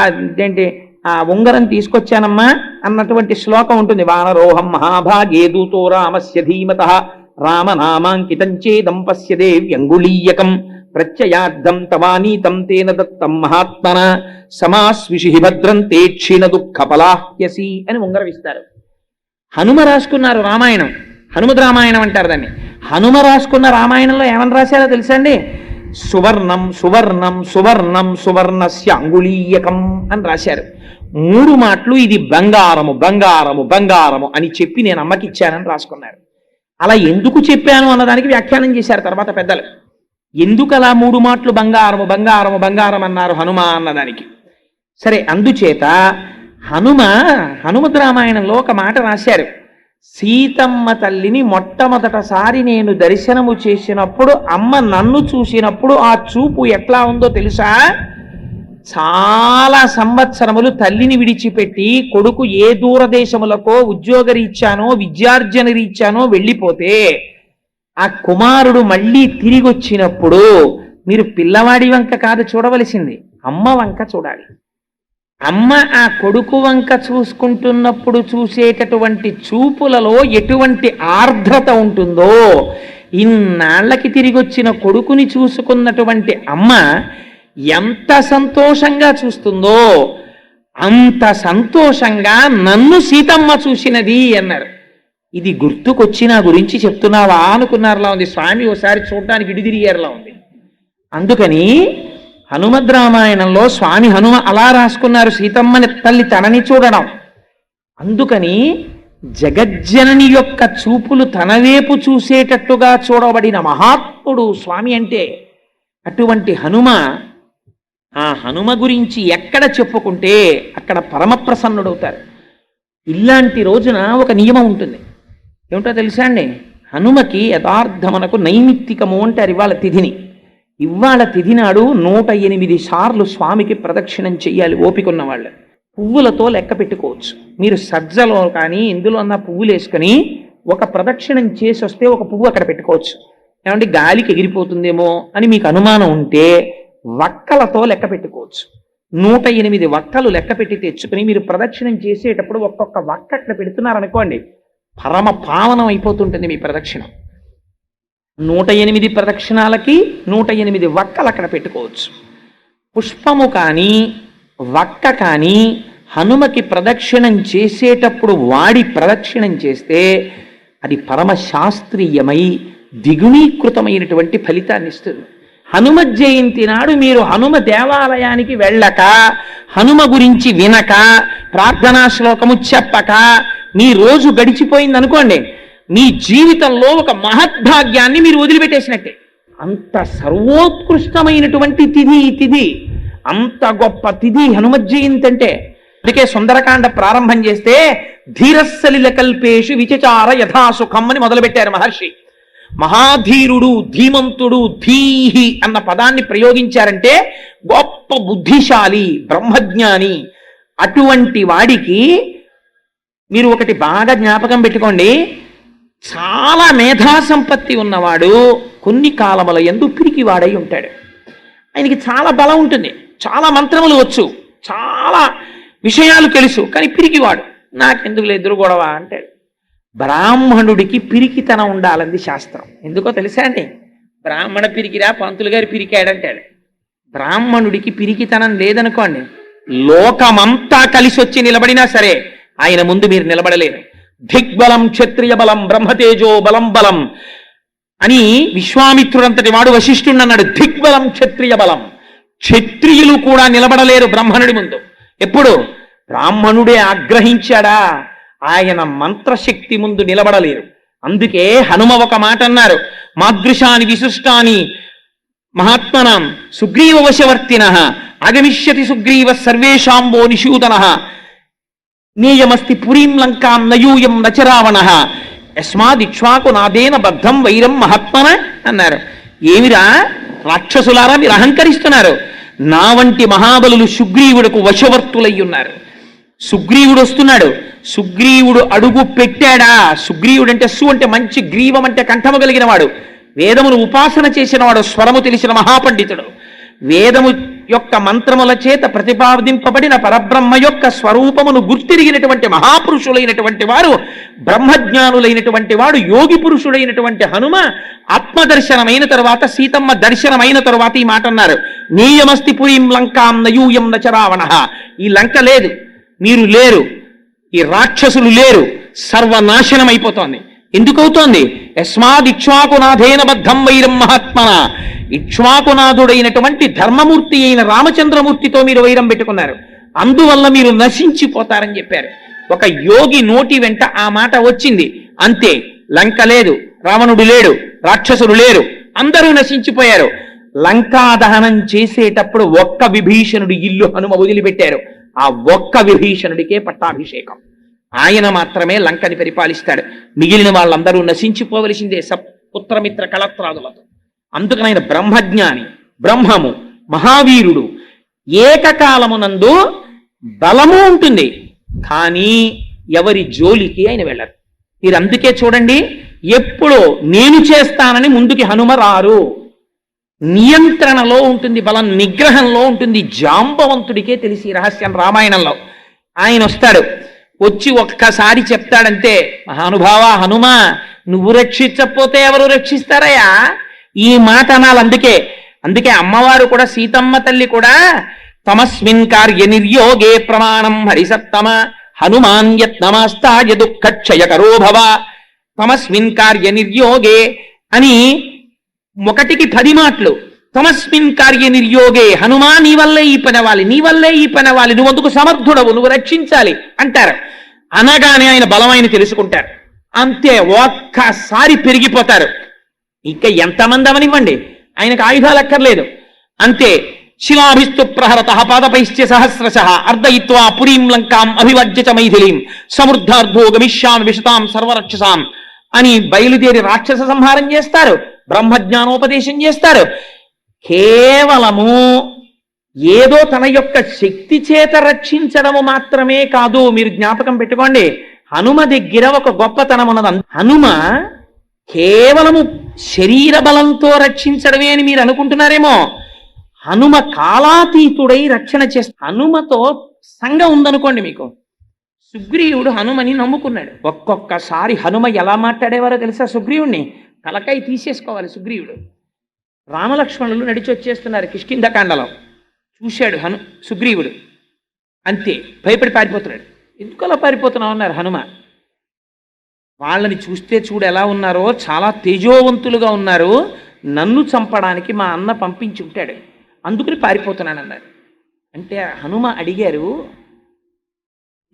అదేంటి ఆ ఉంగరం తీసుకొచ్చానమ్మా అన్నటువంటి శ్లోకం ఉంటుంది. వానరోహం మహాభాగే దూతో రామస్య ధీమతః రామనామాంకితం చేదం పశ్యదే వ్యంగుళీయకం ప్రత్యయార్థం తవానీతం తేన దత్తం మహాత్మన సమాస్విషి భద్రం తే క్షీణ దుఃఖ పలాహ్యసి అని ఉంగరం ఇస్తారు. హనుమ రాసుకున్నారు రామాయణం, హనుమద్ రామాయణం అంటారు దాన్ని. హనుమ రాసుకున్న రామాయణంలో ఏమని రాశారో తెలుసా అండి? సువర్ణం సువర్ణం సువర్ణం సువర్ణస్య అంగుళీయకం అని రాశారు. 3 మాటలు ఇది బంగారము బంగారము బంగారము అని చెప్పి నేను అమ్మకి ఇచ్చానని రాసుకున్నారు. అలా ఎందుకు చెప్పాను అన్నదానికి వ్యాఖ్యానం చేశారు తర్వాత పెద్దలు. ఎందుకు అలా 3 మాటలు బంగారము బంగారము బంగారం అన్నారు హనుమ అన్నదానికి. సరే, అందుచేత హనుమద్ రామాయణంలో ఒక మాట రాశారు. సీతమ్మ తల్లిని మొట్టమొదటిసారి నేను దర్శనము చేసినప్పుడు అమ్మ నన్ను చూసినప్పుడు ఆ చూపు ఎట్లా ఉందో తెలుసా? చాలా సంవత్సరములు తల్లిని విడిచిపెట్టి కొడుకు ఏ దూరదేశములకో ఉద్యోగరీత్యానో విద్యార్జన రీత్యానో వెళ్ళిపోతే ఆ కుమారుడు మళ్ళీ తిరిగి వచ్చినప్పుడు మీరు పిల్లవాడి వంక కాదు చూడవలసింది, అమ్మ వంక చూడాలి. అమ్మ ఆ కొడుకు వంక చూసుకుంటున్నప్పుడు చూసేటటువంటి చూపులలో ఎటువంటి ఆర్ద్రత ఉంటుందో, ఇన్నాళ్లకి తిరిగి వచ్చిన కొడుకుని చూసుకున్నటువంటి అమ్మ ఎంత సంతోషంగా చూస్తుందో అంత సంతోషంగా నన్ను సీతమ్మ చూసినది అన్నారు. ఇది గుర్తుకొచ్చి నా గురించి చెప్తున్నావా అనుకున్నారులా ఉంది. స్వామి ఓసారి చూడడానికి ఇడిదిరిగారులా ఉంది. అందుకని హనుమద్ రామాయణంలో స్వామి హనుమ అలా రాసుకున్నారు, సీతమ్మని తల్లి తనని చూడడం. అందుకని జగజ్జనని యొక్క చూపులు తనవేపు చూసేటట్టుగా చూడబడిన మహాత్ముడు స్వామి అంటే. అటువంటి ఆ హనుమ గురించి ఎక్కడ చెప్పుకుంటే అక్కడ పరమప్రసన్నుడవుతారు. ఇలాంటి రోజున ఒక నియమం ఉంటుంది. ఏమిటో తెలుసా అండి? హనుమకి యథార్థమనకు నైమిత్తికము అంటారు ఇవాళ తిథి నాడు 108 సార్లు స్వామికి ప్రదక్షిణం చెయ్యాలి ఓపికన్న వాళ్ళు. పువ్వులతో లెక్క పెట్టుకోవచ్చు. మీరు సజ్జలో కానీ ఇందులో అన్న పువ్వులు వేసుకొని ఒక ప్రదక్షిణం చేసి వస్తే ఒక పువ్వు అక్కడ పెట్టుకోవచ్చు. ఏమంటే గాలికి ఎగిరిపోతుందేమో అని మీకు అనుమానం ఉంటే వక్కలతో లెక్క పెట్టుకోవచ్చు. 108 వక్కలు లెక్క పెట్టి తెచ్చుకుని మీరు ప్రదక్షిణం చేసేటప్పుడు ఒక్కొక్క వక్క అక్కడ పెడుతున్నారనుకోండి, పరమ పావనం అయిపోతుంటుంది మీ ప్రదక్షిణం. 108 ప్రదక్షిణాలకి 108 వక్కలు అక్కడ పెట్టుకోవచ్చు. పుష్పము కానీ వక్క కానీ హనుమకి ప్రదక్షిణం చేసేటప్పుడు వాడి ప్రదక్షిణం చేస్తే అది పరమ శాస్త్రీయమై ద్విగుణీకృతమైనటువంటి ఫలితాన్ని ఇస్తుంది. హనుమ జయంతి నాడు మీరు హనుమ దేవాలయానికి వెళ్ళక, హనుమ గురించి వినక, ప్రార్థనా శ్లోకము చెప్పక మీ రోజు గడిచిపోయింది అనుకోండి, మీ జీవితంలో ఒక మహద్భాగ్యాన్ని మీరు వదిలిపెట్టేసినట్టే. అంత సర్వోత్కృష్టమైనటువంటి తిథి, అంత గొప్ప తిథి హనుమ జయంతి అంటే. అందుకే సుందరకాండ ప్రారంభం చేస్తే ధీరస్సలిల కల్పేషు విచచార యథాసుఖం అని మొదలుపెట్టారు మహర్షి. మహాధీరుడు, ధీమంతుడు, ధీహి అన్న పదాన్ని ప్రయోగించారంటే గొప్ప బుద్ధిశాలి, బ్రహ్మజ్ఞాని. అటువంటి వాడికి మీరు ఒకటి బాగా జ్ఞాపకం పెట్టుకోండి, చాలా మేధా సంపత్తి ఉన్నవాడు కొన్ని కాలముల యందు పిరికివాడై ఉంటాడు. ఆయనకి చాలా బలం ఉంటుంది, చాలా మంత్రములు వచ్చు, చాలా విషయాలు తెలుసు, కానీ పిరికివాడు. నాకెందుకు లేదు గొడవ అంటాడు. బ్రాహ్మణుడికి పిరికితనం ఉండాలంది శాస్త్రం. ఎందుకో తెలుసా అండి? బ్రాహ్మణ పిరికిరా, పంతులు గారి పిరికాడంటాడు. బ్రాహ్మణుడికి పిరికితనం లేదనుకోండి, లోకమంతా కలిసి వచ్చి నిలబడినా సరే ఆయన ముందు మీరు నిలబడలేరు. దిగ్బలం క్షత్రియ బలం బ్రహ్మతేజో బలం బలం అని విశ్వామిత్రుడంతటి వాడు వశిష్ఠుడు అన్నాడు. దిగ్బలం క్షత్రియ బలం, క్షత్రియులు కూడా నిలబడలేరు బ్రహ్మణుడి ముందు. ఎప్పుడు? బ్రాహ్మణుడే ఆగ్రహించాడా, ఆయన మంత్రశక్తి ముందు నిలబడలేరు. అందుకే హనుమ ఒక మాట అన్నారు, మాదృశాని విశిష్టాని మహాత్మనాం సుగ్రీవ వశవర్తిన ఆగమిష్యతి సుగ్రీవ సర్వేషాంబో నిషూదన నేయమస్తి పురీం లంకాం నయూయం నచరావణ యస్మాదిక్ష్వాకు నాదేన బద్ధం వైరం మహాత్మన అన్నారు. ఏమిరా రాక్షసులారా మీరు అహంకరిస్తున్నారు? నా వంటి మహాబలులు సుగ్రీవుడికి వశవర్తులై ఉన్నారు. సుగ్రీవుడు వస్తున్నాడు, సుగ్రీవుడు అడుగు పెట్టాడా? సుగ్రీవుడు అంటే సు అంటే మంచి, గ్రీవం అంటే కంఠము కలిగిన వాడు, వేదమును ఉపాసన చేసిన వాడు, స్వరము తెలిసిన మహాపండితుడు, వేదము యొక్క మంత్రముల చేత ప్రతిపాదింపబడిన పరబ్రహ్మ యొక్క స్వరూపమును గుర్తిరిగినటువంటి మహాపురుషులైనటువంటి వారు, బ్రహ్మజ్ఞానులైనటువంటి వాడు, యోగి పురుషుడైనటువంటి హనుమ ఆత్మదర్శనమైన తరువాత, సీతమ్మ దర్శనమైన తరువాత ఈ మాట అన్నారు, నీయమస్తి పురీం లంకాం నయూయం నచరావణ. ఈ లంక లేదు, మీరు లేరు, ఈ రాక్షసులు లేరు, సర్వనాశనం అయిపోతోంది. ఎందుకవుతోంది? యస్మాదిక్ష్వాకునాథేన బద్ధం వైరం మహాత్మన. ఇక్ష్వాకునాథుడైనటువంటి ధర్మమూర్తి అయిన రామచంద్రమూర్తితో మీరు వైరం పెట్టుకున్నారు, అందువల్ల మీరు నశించిపోతారని చెప్పారు. ఒక యోగి నోటి వెంట ఆ మాట వచ్చింది, అంతే. లంక లేదు, రావణుడు లేడు, రాక్షసులు లేరు, అందరూ నశించిపోయారు. లంకా దహనం చేసేటప్పుడు ఒక్క విభీషణుడి ఇల్లు హనుమ వదిలిపెట్టారు. ఆ ఒక్క విభీషణుడికే పట్టాభిషేకం. ఆయన మాత్రమే లంకని పరిపాలిస్తాడు. మిగిలిన వాళ్ళందరూ నశించిపోవలసిందే పుత్రమిత్ర కళత్రాదులతో. అందుకని ఆయన బ్రహ్మజ్ఞాని, బ్రహ్మము, మహావీరుడు. ఏకకాలమునందు బలము ఉంటుంది, కానీ ఎవరి జోలికి ఆయన వెళ్ళరు. మీరు అందుకే చూడండి, ఎప్పుడో నేను చేస్తానని ముందుకి హనుమ రారు. నియంత్రణలో ఉంటుంది బలం, నిగ్రహంలో ఉంటుంది. జాంబవంతుడికే తెలిసి రహస్యం రామాయణంలో. ఆయన వస్తాడు, వచ్చి ఒక్కసారి చెప్తాడంతే, మహానుభావ హనుమ, నువ్వు రక్షించకపోతే ఎవరు రక్షిస్తారయ్యా? ఈ మాట అనాలి. అందుకే అమ్మవారు కూడా, సీతమ్మ తల్లి కూడా, తమస్మిన్ కార్య నిర్యోగే ప్రమాణం హరిసత్తమ హనుమాన్ యత్నమాస్తాయ దుఃఖక్షయకరో భవ. తమస్మిన్ కార్య నిర్యోగే అని 1కి 10 మాటలు. తమస్మిన్ కార్య నిర్యోగే, హనుమా నీ వల్లే ఈ పని అవ్వాలి, నీ వల్లే ఈ పని అవ్వాలి, నువ్వు అందుకు సమర్థుడవు, నువ్వు రక్షించాలి అంటారు. అనగానే ఆయన బలమైన తెలుసుకుంటారు. అంతే, ఒక్కసారి పెరిగిపోతారు. ఇంకా ఎంతమంది అవనివ్వండి, ఆయనకు ఆయుధాలు అక్కర్లేదు. అంతే, శిలాభిస్తు ప్రహరత పాదపైశ్చ సహస్రశ అర్ధయిత్వా పురీం లంకాం అభివర్జ్య చ మైథిలీం సమృద్ధార్థో గమిష్యామి విశతాం సర్వరక్షసాం అని బయలుదేరి రాక్షస సంహారం చేస్తారు, బ్రహ్మజ్ఞానోపదేశం చేస్తారు. కేవలము ఏదో తన యొక్క శక్తి చేత రక్షించడము మాత్రమే కాదు. మీరు జ్ఞాపకం పెట్టుకోండి, హనుమ దగ్గర ఒక గొప్పతనం ఉన్నది. హనుమ కేవలము శరీర బలంతో రక్షించడమే అని మీరు అనుకుంటున్నారేమో. హనుమ కాలాతీతుడై రక్షణ చేస్తా. హనుమతో సంఘం ఉందనుకోండి మీకు. సుగ్రీవుడు హనుమని నమ్ముకున్నాడు. ఒక్కొక్కసారి హనుమ ఎలా మాట్లాడేవారో తెలుసా? సుగ్రీవుణ్ణి తలకాయ తీసేసుకోవాలి సుగ్రీవుడు. రామలక్ష్మణులు నడిచి వచ్చేస్తున్నారు కిష్కింధకాండలో. చూశాడు సుగ్రీవుడు, అంతే భయపడి పారిపోతున్నాడు. ఎందుకు అలా పారిపోతున్నావు అన్నారు హనుమ. వాళ్ళని చూస్తే చూడు ఎలా ఉన్నారో, చాలా తేజోవంతులుగా ఉన్నారు, నన్ను చంపడానికి మా అన్న పంపించి ఉంటాడు, అందుకని పారిపోతున్నాను అన్నారు. అంటే హనుమ అడిగారు,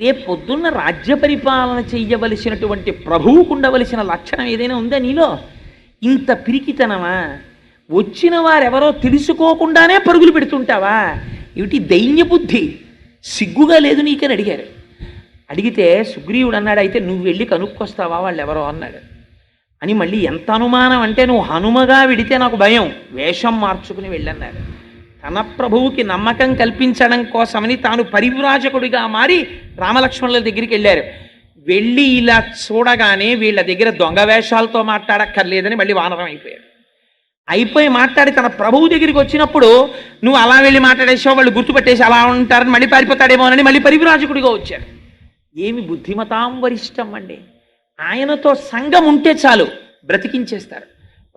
రేపు పొద్దున్న రాజ్య పరిపాలన చెయ్యవలసినటువంటి ప్రభువుకు ఉండవలసిన లక్షణం ఏదైనా ఉందా నీలో? ఇంత పిరికితనమా? వచ్చిన వారెవరో తెలుసుకోకుండానే పరుగులు పెడుతుంటావా? ఏమిటి దైన్య బుద్ధి, సిగ్గుగా లేదు నీకని అడిగారు. అడిగితే సుగ్రీవుడు అన్నాడు, అయితే నువ్వు వెళ్ళి కనుక్కొస్తావా వాళ్ళు ఎవరో అన్నాడు. అని మళ్ళీ ఎంత అనుమానం అంటే, నువ్వు హనుమగా విడితే నాకు భయం, వేషం మార్చుకుని వెళ్ళన్నారు. తన ప్రభువుకి నమ్మకం కల్పించడం కోసమని తాను పరివ్రాజకుడిగా మారి రామలక్ష్మణుల దగ్గరికి వెళ్ళారు. వెళ్ళి ఇలా చూడగానే వీళ్ళ దగ్గర దొంగ వేషాలతో మాట్లాడక్కర్లేదని మళ్ళీ వానరం అయిపోయి మాట్లాడి తన ప్రభువు దగ్గరికి వచ్చినప్పుడు, నువ్వు అలా వెళ్ళి మాట్లాడేసావు, వాళ్ళు గుర్తుపట్టేసి అలా ఉంటారని మళ్ళీ పారిపోతాడేమోనని మళ్ళీ పరివ్రాజకుడిగా వచ్చారు. ఏమి బుద్ధిమతాం వరిష్టం అండి! ఆయనతో సంఘం ఉంటే చాలు, బ్రతికించేస్తారు.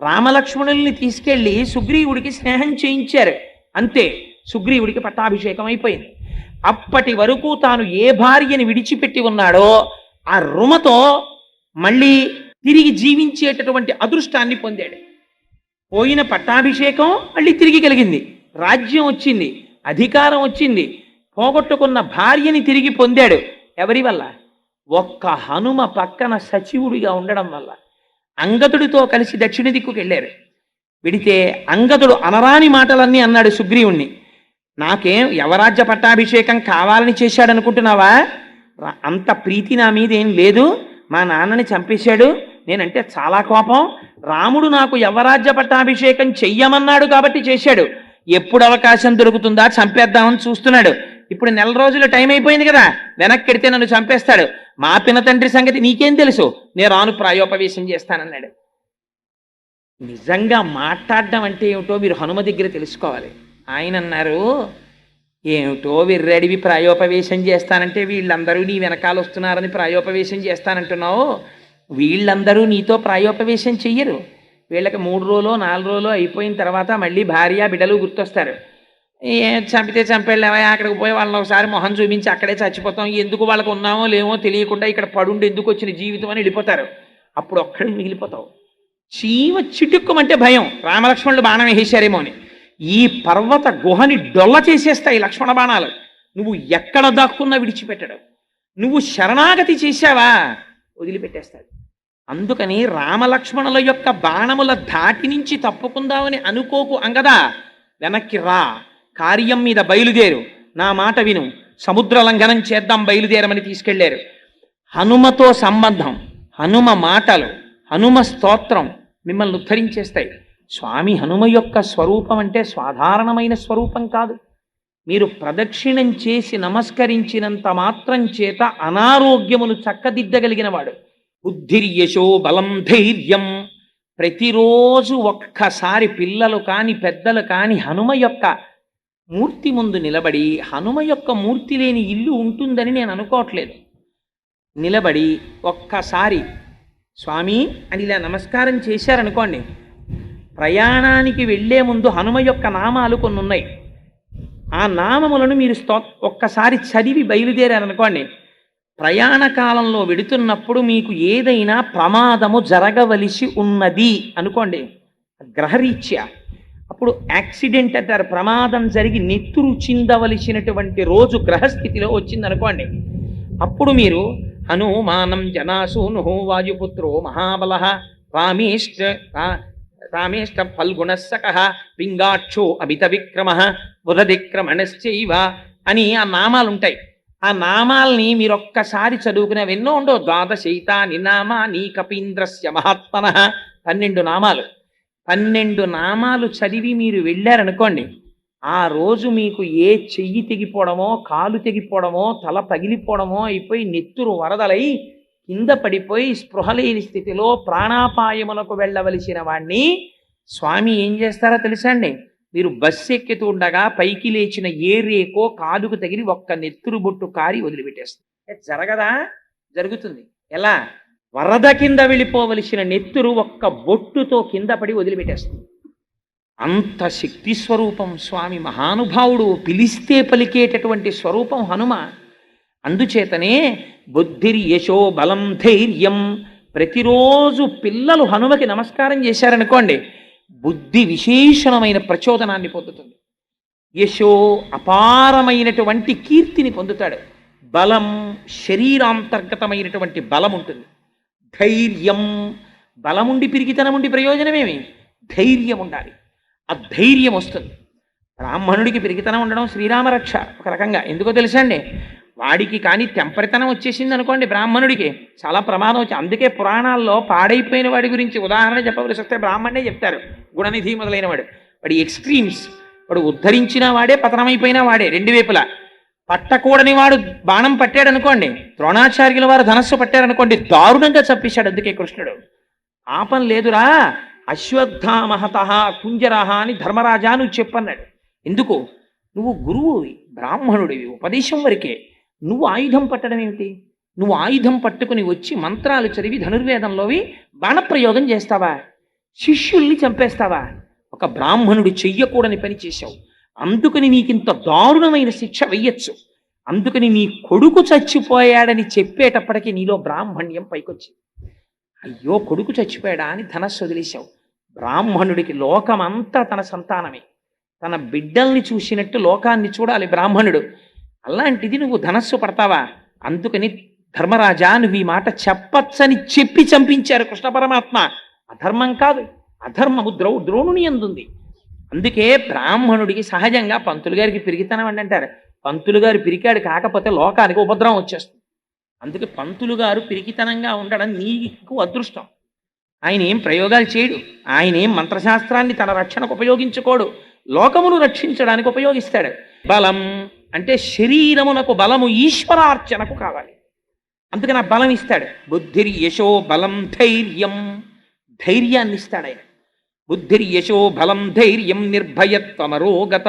రామలక్ష్మణుల్ని తీసుకెళ్లి సుగ్రీవుడికి స్నేహం చేయించారు, అంతే. సుగ్రీవుడికి పట్టాభిషేకం అయిపోయింది. అప్పటి వరకు తాను ఏ భార్యని విడిచిపెట్టి ఉన్నాడో ఆ రుమతో మళ్ళీ తిరిగి జీవించేటటువంటి అదృష్టాన్ని పొందాడు. పోయిన పట్టాభిషేకం మళ్ళీ తిరిగి కలిగింది, రాజ్యం వచ్చింది, అధికారం వచ్చింది, పోగొట్టుకున్న భార్యని తిరిగి పొందాడు. ఎవరి వల్ల? ఒక్క హనుమ పక్కన సచివుడిగా ఉండడం వల్ల. అంగదుడితో కలిసి దక్షిణ దిక్కుకు వెళ్ళారు. విడితే అంగదుడు అనరాని మాటలన్నీ అన్నాడు సుగ్రీవుణ్ణి. నాకేం యవరాజ్య పట్టాభిషేకం కావాలని చేశాడనుకుంటున్నావా? అంత ప్రీతి నా మీద ఏం లేదు, మా నాన్నని చంపేశాడు, నేనంటే చాలా కోపం, రాముడు నాకు యవరాజ్య పట్టాభిషేకం చెయ్యమన్నాడు కాబట్టి చేశాడు, ఎప్పుడు అవకాశం దొరుకుతుందా చంపేద్దామని చూస్తున్నాడు. ఇప్పుడు నెల రోజులు టైం అయిపోయింది కదా, వెనక్కెడితే నన్ను చంపేస్తాడు, మా పినతండ్రి సంగతి నీకేం తెలుసు, నేను రాను ప్రాయోపవేశం చేస్తానన్నాడు. నిజంగా మాట్లాడడం అంటే ఏమిటో మీరు హనుమ దగ్గర తెలుసుకోవాలి. ఆయన అన్నారు, ఏమిటో విర్రడివి ప్రాయోపవేశం చేస్తానంటే, వీళ్ళందరూ నీ వెనకాల వస్తున్నారని ప్రాయోపవేశం చేస్తానంటున్నావు, వీళ్ళందరూ నీతో ప్రాయోపవేశం చెయ్యరు. వీళ్ళకి 3 రోజులు 4 రోజులు అయిపోయిన తర్వాత మళ్ళీ భార్య బిడ్డలు గుర్తొస్తారు. చంపితే చంపేళ్ళేవా, అక్కడికి పోయి వాళ్ళని ఒకసారి మొహం చూపించి అక్కడే చచ్చిపోతాం, ఎందుకు వాళ్ళకు ఉన్నామో లేమో తెలియకుండా ఇక్కడ పడుండి ఎందుకు వచ్చిన జీవితం అని వెళ్ళిపోతారు. అప్పుడు ఒక్కడికి మిగిలిపోతావు. చీమ చిటుక్కుమంటే భయం, రామలక్ష్మణులు బాణం వేసేశారేమో అని. ఈ పర్వత గుహని డొల్ల చేసేస్తాయి లక్ష్మణ బాణాలు. నువ్వు ఎక్కడ దాక్కున్నా విడిచిపెట్టడు. నువ్వు శరణాగతి చేశావా వదిలిపెట్టేస్తాడు. అందుకని రామలక్ష్మణుల యొక్క బాణముల ధాటి నుంచి తప్పుకుందామని అనుకోకు అంగదా, వెనక్కి రా, కార్యం మీద బయలుదేరు, నా మాట విను, సముద్ర లంఘనం చేద్దాం బయలుదేరమని తీసుకెళ్లారు. హనుమతో సంబంధం, హనుమ మాటలు, హనుమ స్తోత్రం మిమ్మల్ని ఉద్ధరించేస్తాయి. స్వామి హనుమ యొక్క స్వరూపం అంటే సాధారణమైన స్వరూపం కాదు. మీరు ప్రదక్షిణం చేసి నమస్కరించినంత మాత్రం చేత అనారోగ్యమును చక్కదిద్దగలిగిన వాడు. బుద్ధిర్యశో బలం ధైర్యం. ప్రతిరోజు ఒక్కసారి పిల్లలు కాని పెద్దలు కాని హనుమ యొక్క మూర్తి ముందు నిలబడి, హనుమ యొక్క మూర్తి లేని ఇల్లు ఉంటుందని నేను అనుకోవట్లేదు, నిలబడి ఒక్కసారి స్వామి అని ఇలా నమస్కారం చేశారనుకోండి, ప్రయాణానికి వెళ్లే ముందు హనుమ యొక్క నామాలు కొన్ని ఉన్నాయి, ఆ నామములను మీరు ఒక్కసారి చదివి బయలుదేరారనుకోండి, ప్రయాణ కాలంలో వెడుతున్నప్పుడు మీకు ఏదైనా ప్రమాదము జరగవలసి ఉన్నది అనుకోండి, గ్రహరీత్యా, అప్పుడు యాక్సిడెంట్ అంటారు, ప్రమాదం జరిగి నెత్తురు చిందవలసినటువంటి రోజు గ్రహస్థితిలో వచ్చిందనుకోండి, అప్పుడు మీరు హనుమానం జనాసూను వాయుపుత్రో మహాబల రామేష్ట ఫల్గుణస్సక పింగాక్షో అమిత విక్రమ బుధదిక్రమణశ్చైవ అని ఆ నామాలుంటాయి. ఆ నామాల్ని మీరు ఒక్కసారి చదువుకునేవి ఎన్నో ఉండవు. ద్వాదశైతాని నామాని కపీంద్రస్య మహాత్మన, 12 నామాలు. 12 నామాలు చదివి మీరు వెళ్ళారనుకోండి, ఆ రోజు మీకు ఏ చెయ్యి తెగిపోవడమో, కాలు తెగిపోవడమో, తల పగిలిపోవడమో అయిపోయి నెత్తురు వరదలై కింద పడిపోయి స్పృహలేని స్థితిలో ప్రాణాపాయములకు వెళ్ళవలసిన వాణ్ణి స్వామి ఏం చేస్తారో తెలుసా అండి? మీరు బస్సు ఎక్కుతూ ఉండగా పైకి లేచిన ఏ రేకో కాలుకు తగిలి ఒక్క నెత్తురు బొట్టు కారి వదిలిపెట్టేస్తుంది. జరగదా? జరుగుతుంది. ఎలా? వరద కింద వెళ్ళిపోవలసిన నెత్తురు ఒక్క బొట్టుతో కింద పడి వదిలిపెట్టేస్తుంది. అంత శక్తి స్వరూపం స్వామి, మహానుభావుడు, పిలిస్తే పలికేటటువంటి స్వరూపం హనుమ. అందుచేతనే బుద్ధిర్యశో బలం ధైర్యం. ప్రతిరోజు పిల్లలు హనుమకి నమస్కారం చేశారనుకోండి, బుద్ధి విశేషణమైన ప్రచోదనాన్ని పొందుతుంది. యశో అపారమైనటువంటి కీర్తిని పొందుతాడు. బలం శరీరాంతర్గతమైనటువంటి బలం ఉంటుంది. ధైర్యం, బలముండి పిరిగితనముండి ప్రయోజనమేమి? ధైర్యం ఉండాలి. ఆ ధైర్యం వస్తుంది. బ్రాహ్మణుడికి పిరిగితనం ఉండడం శ్రీరామరక్ష ఒక రకంగా. ఎందుకో తెలుసండి, వాడికి కానీ తెంపరితనం వచ్చేసింది అనుకోండి బ్రాహ్మణుడికి, చాలా ప్రమాదం వచ్చి. అందుకే పురాణాల్లో పాడైపోయిన వాడి గురించి ఉదాహరణ చెప్పవలసి వస్తే బ్రాహ్మణే చెప్తారు. గుణనిధి మొదలైన వాడి ఎక్స్ట్రీమ్స్, వాడు ఉద్ధరించిన వాడే పతనమైపోయిన వాడే, రెండు వైపులా. పట్టకూడని వాడు బాణం పట్టాడు అనుకోండి, ద్రోణాచార్యుల వారు ధనస్సు పట్టారనుకోండి, దారుణంగా చంపేశాడు. అందుకే కృష్ణుడు పాపం లేదురా అశ్వత్థామహత కుంజరహ అని ధర్మరాజా నువ్వు చెప్పన్నాడు. ఎందుకు? నువ్వు గురువువి, బ్రాహ్మణుడివి, ఉపదేశం వరకే. నువ్వు ఆయుధం పట్టడం ఏమిటి? నువ్వు ఆయుధం పట్టుకుని వచ్చి మంత్రాలు చదివి ధనుర్వేదంలోవి బాణప్రయోగం చేస్తావా? శిష్యుల్ని చంపేస్తావా? ఒక బ్రాహ్మణుడు చెయ్యకూడని పని చేశావు. అందుకని నీకింత దారుణమైన శిక్ష వెయ్యొచ్చు. అందుకని నీ కొడుకు చచ్చిపోయాడని చెప్పేటప్పటికీ నీలో బ్రాహ్మణ్యం పైకొచ్చింది. అయ్యో కొడుకు చచ్చిపోయాడా అని ధనస్సు వదిలేశావు. బ్రాహ్మణుడికి లోకమంతా తన సంతానమే, తన బిడ్డల్ని చూసినట్టు లోకాన్ని చూడాలి బ్రాహ్మణుడు. అలాంటిది నువ్వు ధనస్సు పడతావా? అందుకని ధర్మరాజా నువ్వు ఈ మాట చెప్పచ్చని చెప్పి చంపించారు కృష్ణ పరమాత్మ. అధర్మం కాదు, అధర్మము ద్రోణుని అందుంది. అందుకే బ్రాహ్మణుడికి సహజంగా పంతులు గారికి పిరిగితనం అని అంటారు. పంతులు గారు పిరికాడు కాకపోతే లోకానికి ఉపద్రవం వచ్చేస్తుంది. అందుకే పంతులు గారు పిరికితనంగా ఉండడం నీకు అదృష్టం. ఆయన ఏం ప్రయోగాలు చేయడు, ఆయన ఏం మంత్రశాస్త్రాన్ని తన రక్షణకు ఉపయోగించుకోడు, లోకమును రక్షించడానికి ఉపయోగిస్తాడు. బలం అంటే శరీరమునకు బలము ఈశ్వరార్చనకు కావాలి. అందుకని ఆ బలం ఇస్తాడు. బుద్ధిర్ యశో బలం ధైర్యం, ధైర్యాన్ని ఇస్తాడు ఆయన. బుద్ధిర్ యశో బలం ధైర్యం నిర్భయత్వమరోగత.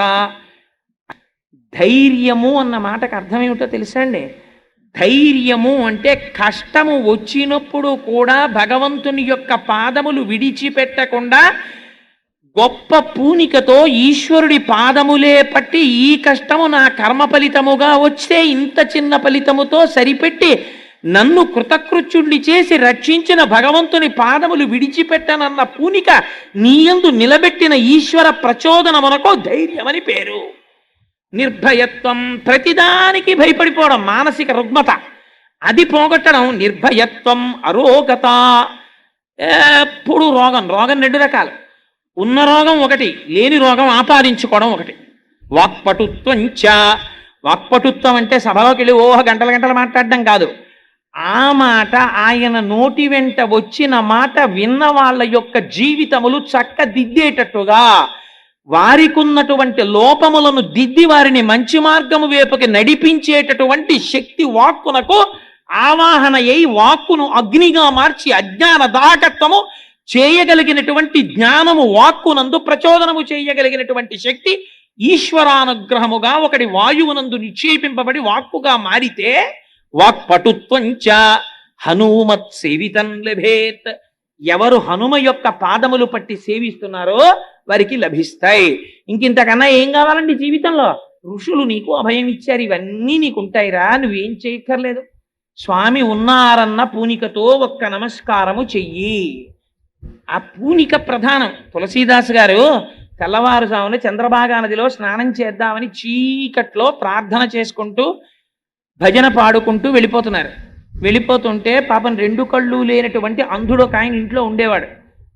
ధైర్యము అన్న మాటకు అర్థం ఏమిటో తెలుసా అండి? ధైర్యము అంటే కష్టము వచ్చినప్పుడు కూడా భగవంతుని యొక్క పాదములు విడిచిపెట్టకుండా గొప్ప పూనికతో ఈశ్వరుడి పాదములే పట్టి ఈ కష్టము నా కర్మ ఫలితముగా వస్తే ఇంత చిన్న ఫలితముతో సరిపెట్టి నన్ను కృతకృత్యుణ్ణి చేసి రక్షించిన భగవంతుని పాదములు విడిచిపెట్టనన్న పూనిక నీయందు నిలబెట్టిన ఈశ్వర ప్రచోదనమునకో ధైర్యమని పేరు. నిర్భయత్వం ప్రతిదానికి భయపడిపోవడం, మానసిక రుగ్మత అది పోగొట్టడం నిర్భయత్వం. అరోగత ఎప్పుడు రోగం రెండు రకాలు. ఉన్న రోగం ఒకటి, లేని రోగం ఆపాదించుకోవడం ఒకటి. వాక్పటుత్వం చ, వాక్పటుత్వం అంటే సభలోకి వెళ్ళి గంటలు మాట్లాడడం కాదు. ఆ మాట ఆయన నోటి వెంట వచ్చిన మాట విన్న వాళ్ళ యొక్క జీవితములు చక్కదిద్దేటట్టుగా, వారికి ఉన్నటువంటి లోపములను దిద్ది వారిని మంచి మార్గము వైపుకి నడిపించేటటువంటి శక్తి వాక్కునకు ఆవాహన అయి వాక్కును అగ్నిగా మార్చి అజ్ఞాన దాహకత్వము చేయగలిగినటువంటి జ్ఞానము వాక్కునందు ప్రచోదనము చేయగలిగినటువంటి శక్తి ఈశ్వరానుగ్రహముగా ఒకటి వాయువునందు నిక్షేపింపబడి వాక్కుగా మారితే వాక్పటుత్వం చ హనుమత్ సేవితం లభేత్. ఎవరు హనుమ యొక్క పాదములు పట్టి సేవిస్తున్నారో వారికి లభిస్తాయి. ఇంకింతకన్నా ఏం కావాలండి జీవితంలో? ఋషులు నీకు అభయం ఇచ్చారు, ఇవన్నీ నీకు ఉంటాయిరా, నువ్వేం చేయక్కర్లేదు. స్వామి ఉన్నారన్న పూనికతో ఒక్క నమస్కారము చెయ్యి. ఆ పూనిక ప్రధానం. తులసీదాస్ గారు తెల్లవారుజామున చంద్రభాగా నదిలో స్నానం చేద్దామని చీకట్లో ప్రార్థన చేసుకుంటూ భజన పాడుకుంటూ వెళ్ళిపోతుంటే పాపం రెండు కళ్ళు లేనటువంటి అంధుడు ఒక ఆయన ఇంట్లో ఉండేవాడు.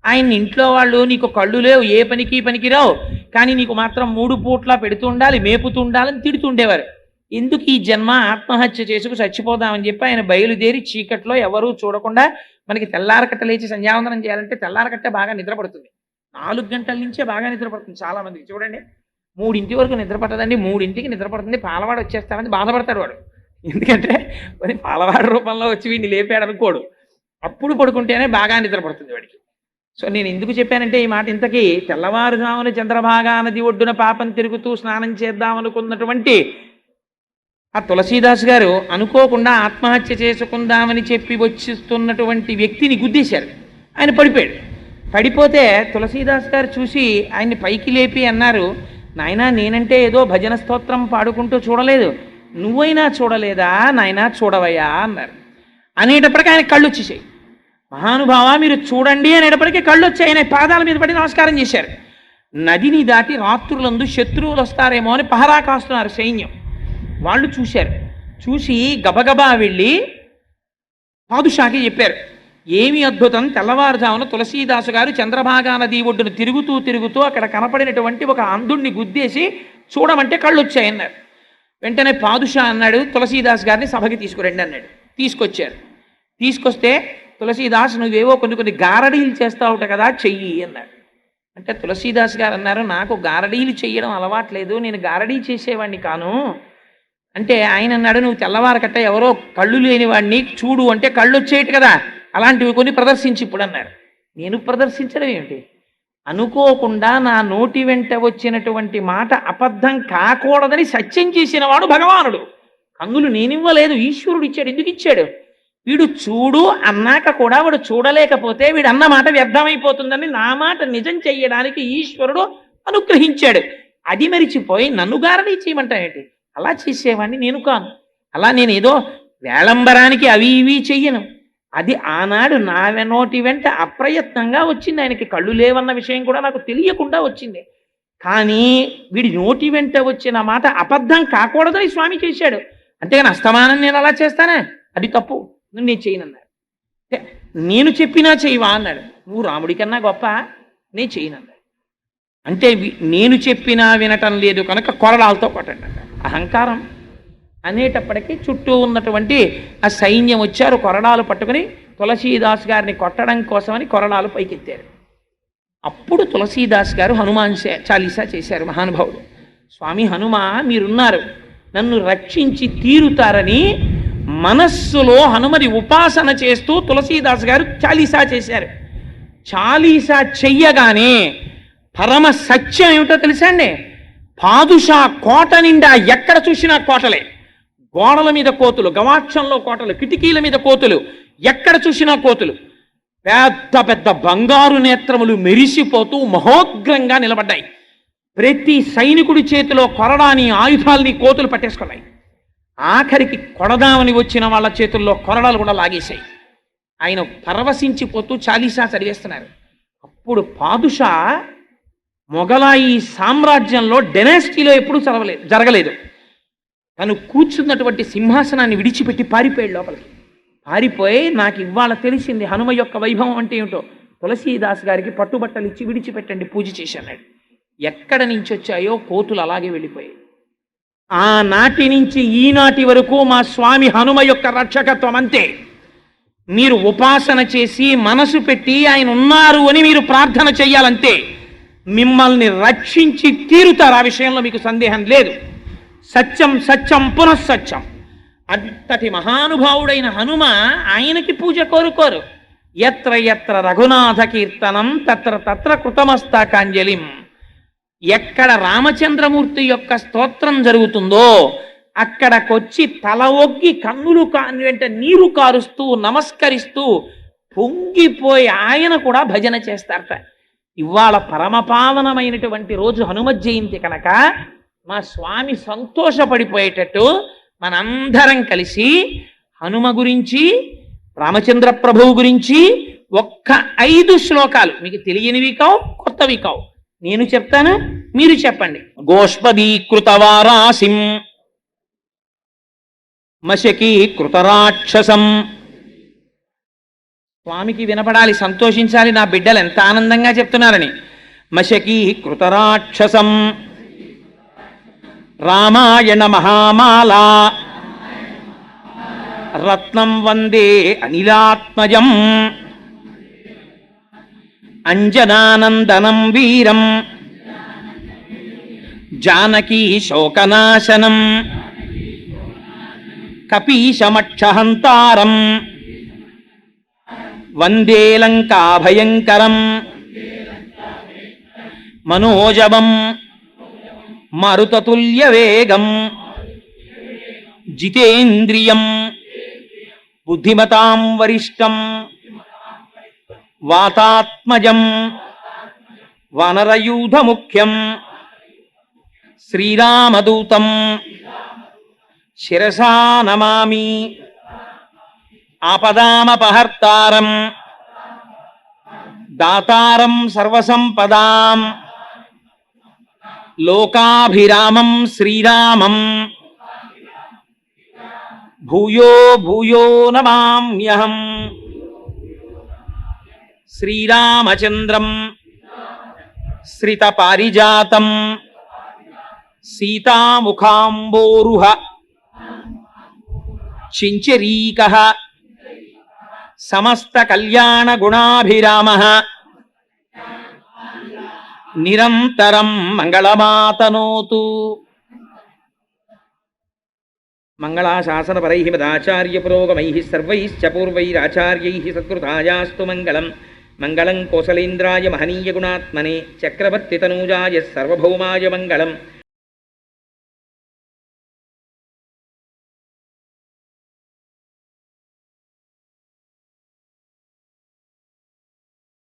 ఆయన ఇంట్లో వాళ్ళు నీకు కళ్ళు లేవు, ఏ పనికి రావు, కానీ నీకు మాత్రం 3 పూట్లా పెడుతూ ఉండాలి, మేపుతూ ఉండాలని తిడుతుండేవారు. ఎందుకు ఈ జన్మ, ఆత్మహత్య చేసుకు చచ్చిపోదామని చెప్పి ఆయన బయలుదేరి చీకట్లో ఎవరూ చూడకుండా, మనకి తెల్లారకట్ట లేచి సంధ్యావందనం చేయాలంటే తెల్లారకట్టే బాగా నిద్రపడుతుంది. 4 గంటల నుంచే బాగా నిద్రపడుతుంది చాలా మందికి. చూడండి 3 వరకు నిద్రపట్టదండి, 3 నిద్రపడుతుంది, పాలవాడు వచ్చేస్తామని బాధపడతాడు వాడు. ఎందుకంటే మరి పాలవాడి రూపంలో వచ్చి వీడిని లేపాడు అనుకోడు. అప్పుడు పడుకుంటేనే బాగా నిద్రపడుతుంది వాడికి. సో నేను ఎందుకు చెప్పానంటే ఈ మాట, ఇంతకీ తెల్లవారుజామున చంద్రభాగా నది ఒడ్డున పాపం తిరుగుతూ స్నానం చేద్దామనుకున్నటువంటి ఆ తులసీదాస్ గారు అనుకోకుండా ఆత్మహత్య చేసుకుందామని చెప్పి వచ్చిస్తున్నటువంటి వ్యక్తిని గుద్దేశారు. ఆయన పడిపోతే తులసీదాస్ గారు చూసి ఆయన్ని పైకి లేపి అన్నారు, నాయనా నేనంటే ఏదో భజన స్తోత్రం పాడుకుంటూ చూడలేదు, నువ్వైనా చూడలేదా నాయనా, చూడవయ్యా అన్నారు. అనేటప్పటికీ ఆయన కళ్ళు వచ్చేసాయి. మహానుభావ మీరు చూడండి అనేటప్పటికీ కళ్ళు వచ్చి ఆయన పాదాల మీద పడి నమస్కారం చేశారు. నదిని దాటి రాత్రులందు శత్రువులు వస్తారేమో అని పహరా కాస్తున్నారు సైన్యం. వాళ్ళు చూసి గబగబా వెళ్ళి పాదుషాకి చెప్పారు, ఏమి అద్భుతం, తెల్లవారుజామున తులసీదాసు గారు చంద్రభాగా నది ఒడ్డును తిరుగుతూ అక్కడ కనపడినటువంటి ఒక అంధుణ్ణి గుద్దేసి చూడమంటే కళ్ళు వచ్చాయన్నారు. వెంటనే పాదుషా అన్నాడు, తులసీదాస్ గారిని సభకి తీసుకురండి అన్నాడు. తీసుకొచ్చారు. తీసుకొస్తే తులసీదాస్ నువ్వేవో కొన్ని గారడీలు చేస్తావుట కదా, చెయ్యి అన్నాడు. అంటే తులసీదాస్ గారు అన్నారు, నాకు గారడీలు చెయ్యడం అలవాట్లేదు, నేను గారడీ చేసేవాడిని కాను. అంటే ఆయన అన్నాడు, నువ్వు తెల్లవారకట్ట ఎవరో కళ్ళు లేని వాడిని చూడు అంటే కళ్ళు వచ్చేయట కదా, అలాంటివి కొన్ని ప్రదర్శించి ఇప్పుడు అన్నారు. నేను ప్రదర్శించడం ఏమిటి? అనుకోకుండా నా నోటి వెంట వచ్చినటువంటి మాట అబద్ధం కాకూడదని సత్యం చేసిన వాడు భగవానుడు. కన్నులు నేనివ్వలేదు, ఈశ్వరుడు ఇచ్చాడు. ఎందుకు ఇచ్చాడు? వీడు చూడు అన్నాక కూడా వాడు చూడలేకపోతే వీడు అన్న మాట వ్యర్థమైపోతుందని నా మాట నిజం చెయ్యడానికి ఈశ్వరుడు అనుగ్రహించాడు. అది మరిచిపోయి నన్ను గారడీ చేయమంటాయేంటి? అలా చేసేవాడిని నేను కాను. అలా నేను ఏదో వేళంబరానికి అవి ఇవి చెయ్యను. అది ఆనాడు నా నోటి వెంట అప్రయత్నంగా వచ్చింది. ఆయనకి కళ్ళు లేవన్న విషయం కూడా నాకు తెలియకుండా వచ్చింది. కానీ వీడి నోటి వెంట వచ్చిన మాట అబద్ధం కాకూడదని స్వామి చేశాడు. అంతేగాని అస్తమానం నేను అలా చేస్తానా? అది తప్పు, నేను చేయనన్నాడు. నేను చెప్పినా చేయవా అన్నాడు. నువ్వు రాముడి కన్నా గొప్ప, నేను చేయనన్నాడు. అంటే నేను చెప్పినా వినటం లేదు కనుక కొరడాలతో కొట్టండి అన్నాడు. అహంకారం అనేటప్పటికీ చుట్టూ ఉన్నటువంటి ఆ సైన్యం వచ్చారు, కొరడాలు పట్టుకుని తులసీదాస్ గారిని కొట్టడం కోసమని కొరడాలు పైకెత్తారు. అప్పుడు తులసీదాస్ గారు హనుమాన్ చాలీసా చేశారు. మహానుభావుడు స్వామి హనుమ మీరున్నారు, నన్ను రక్షించి తీరుతారని మనస్సులో హనుమని ఉపాసన చేస్తూ తులసీదాస్ గారు చాలీసా చేశారు. చాలీసా చెయ్యగానే పరమ సత్యం ఏమిటో తెలుసా అండి? పాదుషా కోట నిండా ఎక్కడ చూసినా కోటలే, గోడల మీద కోతులు, గవాక్షంలో కోటలు, కిటికీల మీద కోతులు, ఎక్కడ చూసినా కోతులు, పెద్ద పెద్ద బంగారు నేత్రములు మెరిసిపోతూ మహోగ్రంగా నిలబడ్డాయి. ప్రతి సైనికుడి చేతిలో కొరడాని ఆయుధాలని కోతులు పట్టేసుకున్నాయి. ఆఖరికి కొడదామని వచ్చిన వాళ్ళ చేతుల్లో కొరడాలు కూడా లాగేశాయి. ఆయన పరవశించిపోతూ చాలీసా చదివేస్తున్నారు. అప్పుడు పాదుషా మొఘలాయి సామ్రాజ్యంలో డెనాసిటీలో ఎప్పుడూ జరగలేదు. తను కూర్చున్నటువంటి సింహాసనాన్ని విడిచిపెట్టి పారిపోయాడు లోపలికి. పారిపోయి నాకు ఇవాళ తెలిసింది హనుమ యొక్క వైభవం అంటే ఏమిటో, తులసీదాస్ గారికి పట్టుబట్టలు ఇచ్చి విడిచిపెట్టండి పూజ చేసి అన్నాడు. ఎక్కడ నుంచి వచ్చాయో కోతులు అలాగే వెళ్ళిపోయాయి. ఆనాటి నుంచి ఈనాటి వరకు మా స్వామి హనుమ యొక్క రక్షకత్వం అంతే. మీరు ఉపాసన చేసి మనసు పెట్టి ఆయన ఉన్నారు అని మీరు ప్రార్థన చెయ్యాలంతే. మిమ్మల్ని రక్షించి తీరుతారు, ఆ విషయంలో మీకు సందేహం లేదు. సత్యం సత్యం పునఃసత్యం. అంతటి మహానుభావుడైన హనుమ ఆయనకి పూజ కోరుకోరు. ఎత్ర ఎత్ర రఘునాథ కీర్తనం తత్ర తత్ర కృతమస్తాకాంజలిం. ఎక్కడ రామచంద్రమూర్తి యొక్క స్తోత్రం జరుగుతుందో అక్కడకొచ్చి తల ఒగ్గి కన్నులు వెంట నీరు కారుస్తూ నమస్కరిస్తూ పొంగిపోయి ఆయన కూడా భజన చేస్తారట. ఇవాళ పరమపావనమైనటువంటి రోజు హనుమ జయంతి కనుక మా స్వామి సంతోషపడిపోయేటట్టు మనందరం కలిసి హనుమ గురించి, రామచంద్ర ప్రభువు గురించి ఒక్క 5 శ్లోకాలు, మీకు తెలియనివి కావు, కొత్తవి కావు, నేను చెప్తాను, మీరు చెప్పండి. గోష్పదీకృతవారాసిం మశకీకృతరాక్షసం. స్వామికి వినపడాలి, సంతోషించాలి, నా బిడ్డలు ఎంత ఆనందంగా చెప్తున్నారని. మశకీకృతరాక్షసం రామాయణ మహామాల రత్నం వందే అనిలాత్మజం అంజనానందనం వీరం జానకీ శోకనాశనం కపీశమక్షహంతారం వందే లంకాభయంకరం మనోజవం మరుతతుల్యవేగం జితేంద్రియం బుద్ధిమతాం వరిష్టం వాతాత్మజం వానరయూధముఖ్యం శ్రీరామదూతం శిరసా నమామి. ఆపదామపహర్తారం దాతారం సర్వసంపదాం లోకాభిరామం శ్రీరామం భూయో భూయో నమామ్యహం. శ్రీరామచంద్రం శ్రితపారిజాతం సీతాముఖాంబోరుహ చించరీక సమస్త కళ్యాణ గుణాభిరామ నిరంతరం మంగళమాతనోతు. మంగళాశాసనపరై మదాచార్య పురోగమై సర్వైశ్చ పూర్వైరాచార్యై సత్కృతాయాస్తు మంగళం. మంగళం కోసలేంద్రాయ మహనీయ గుణాత్మనే చక్రవర్తి తనూజాయ సర్వభౌమాయ మంగళం.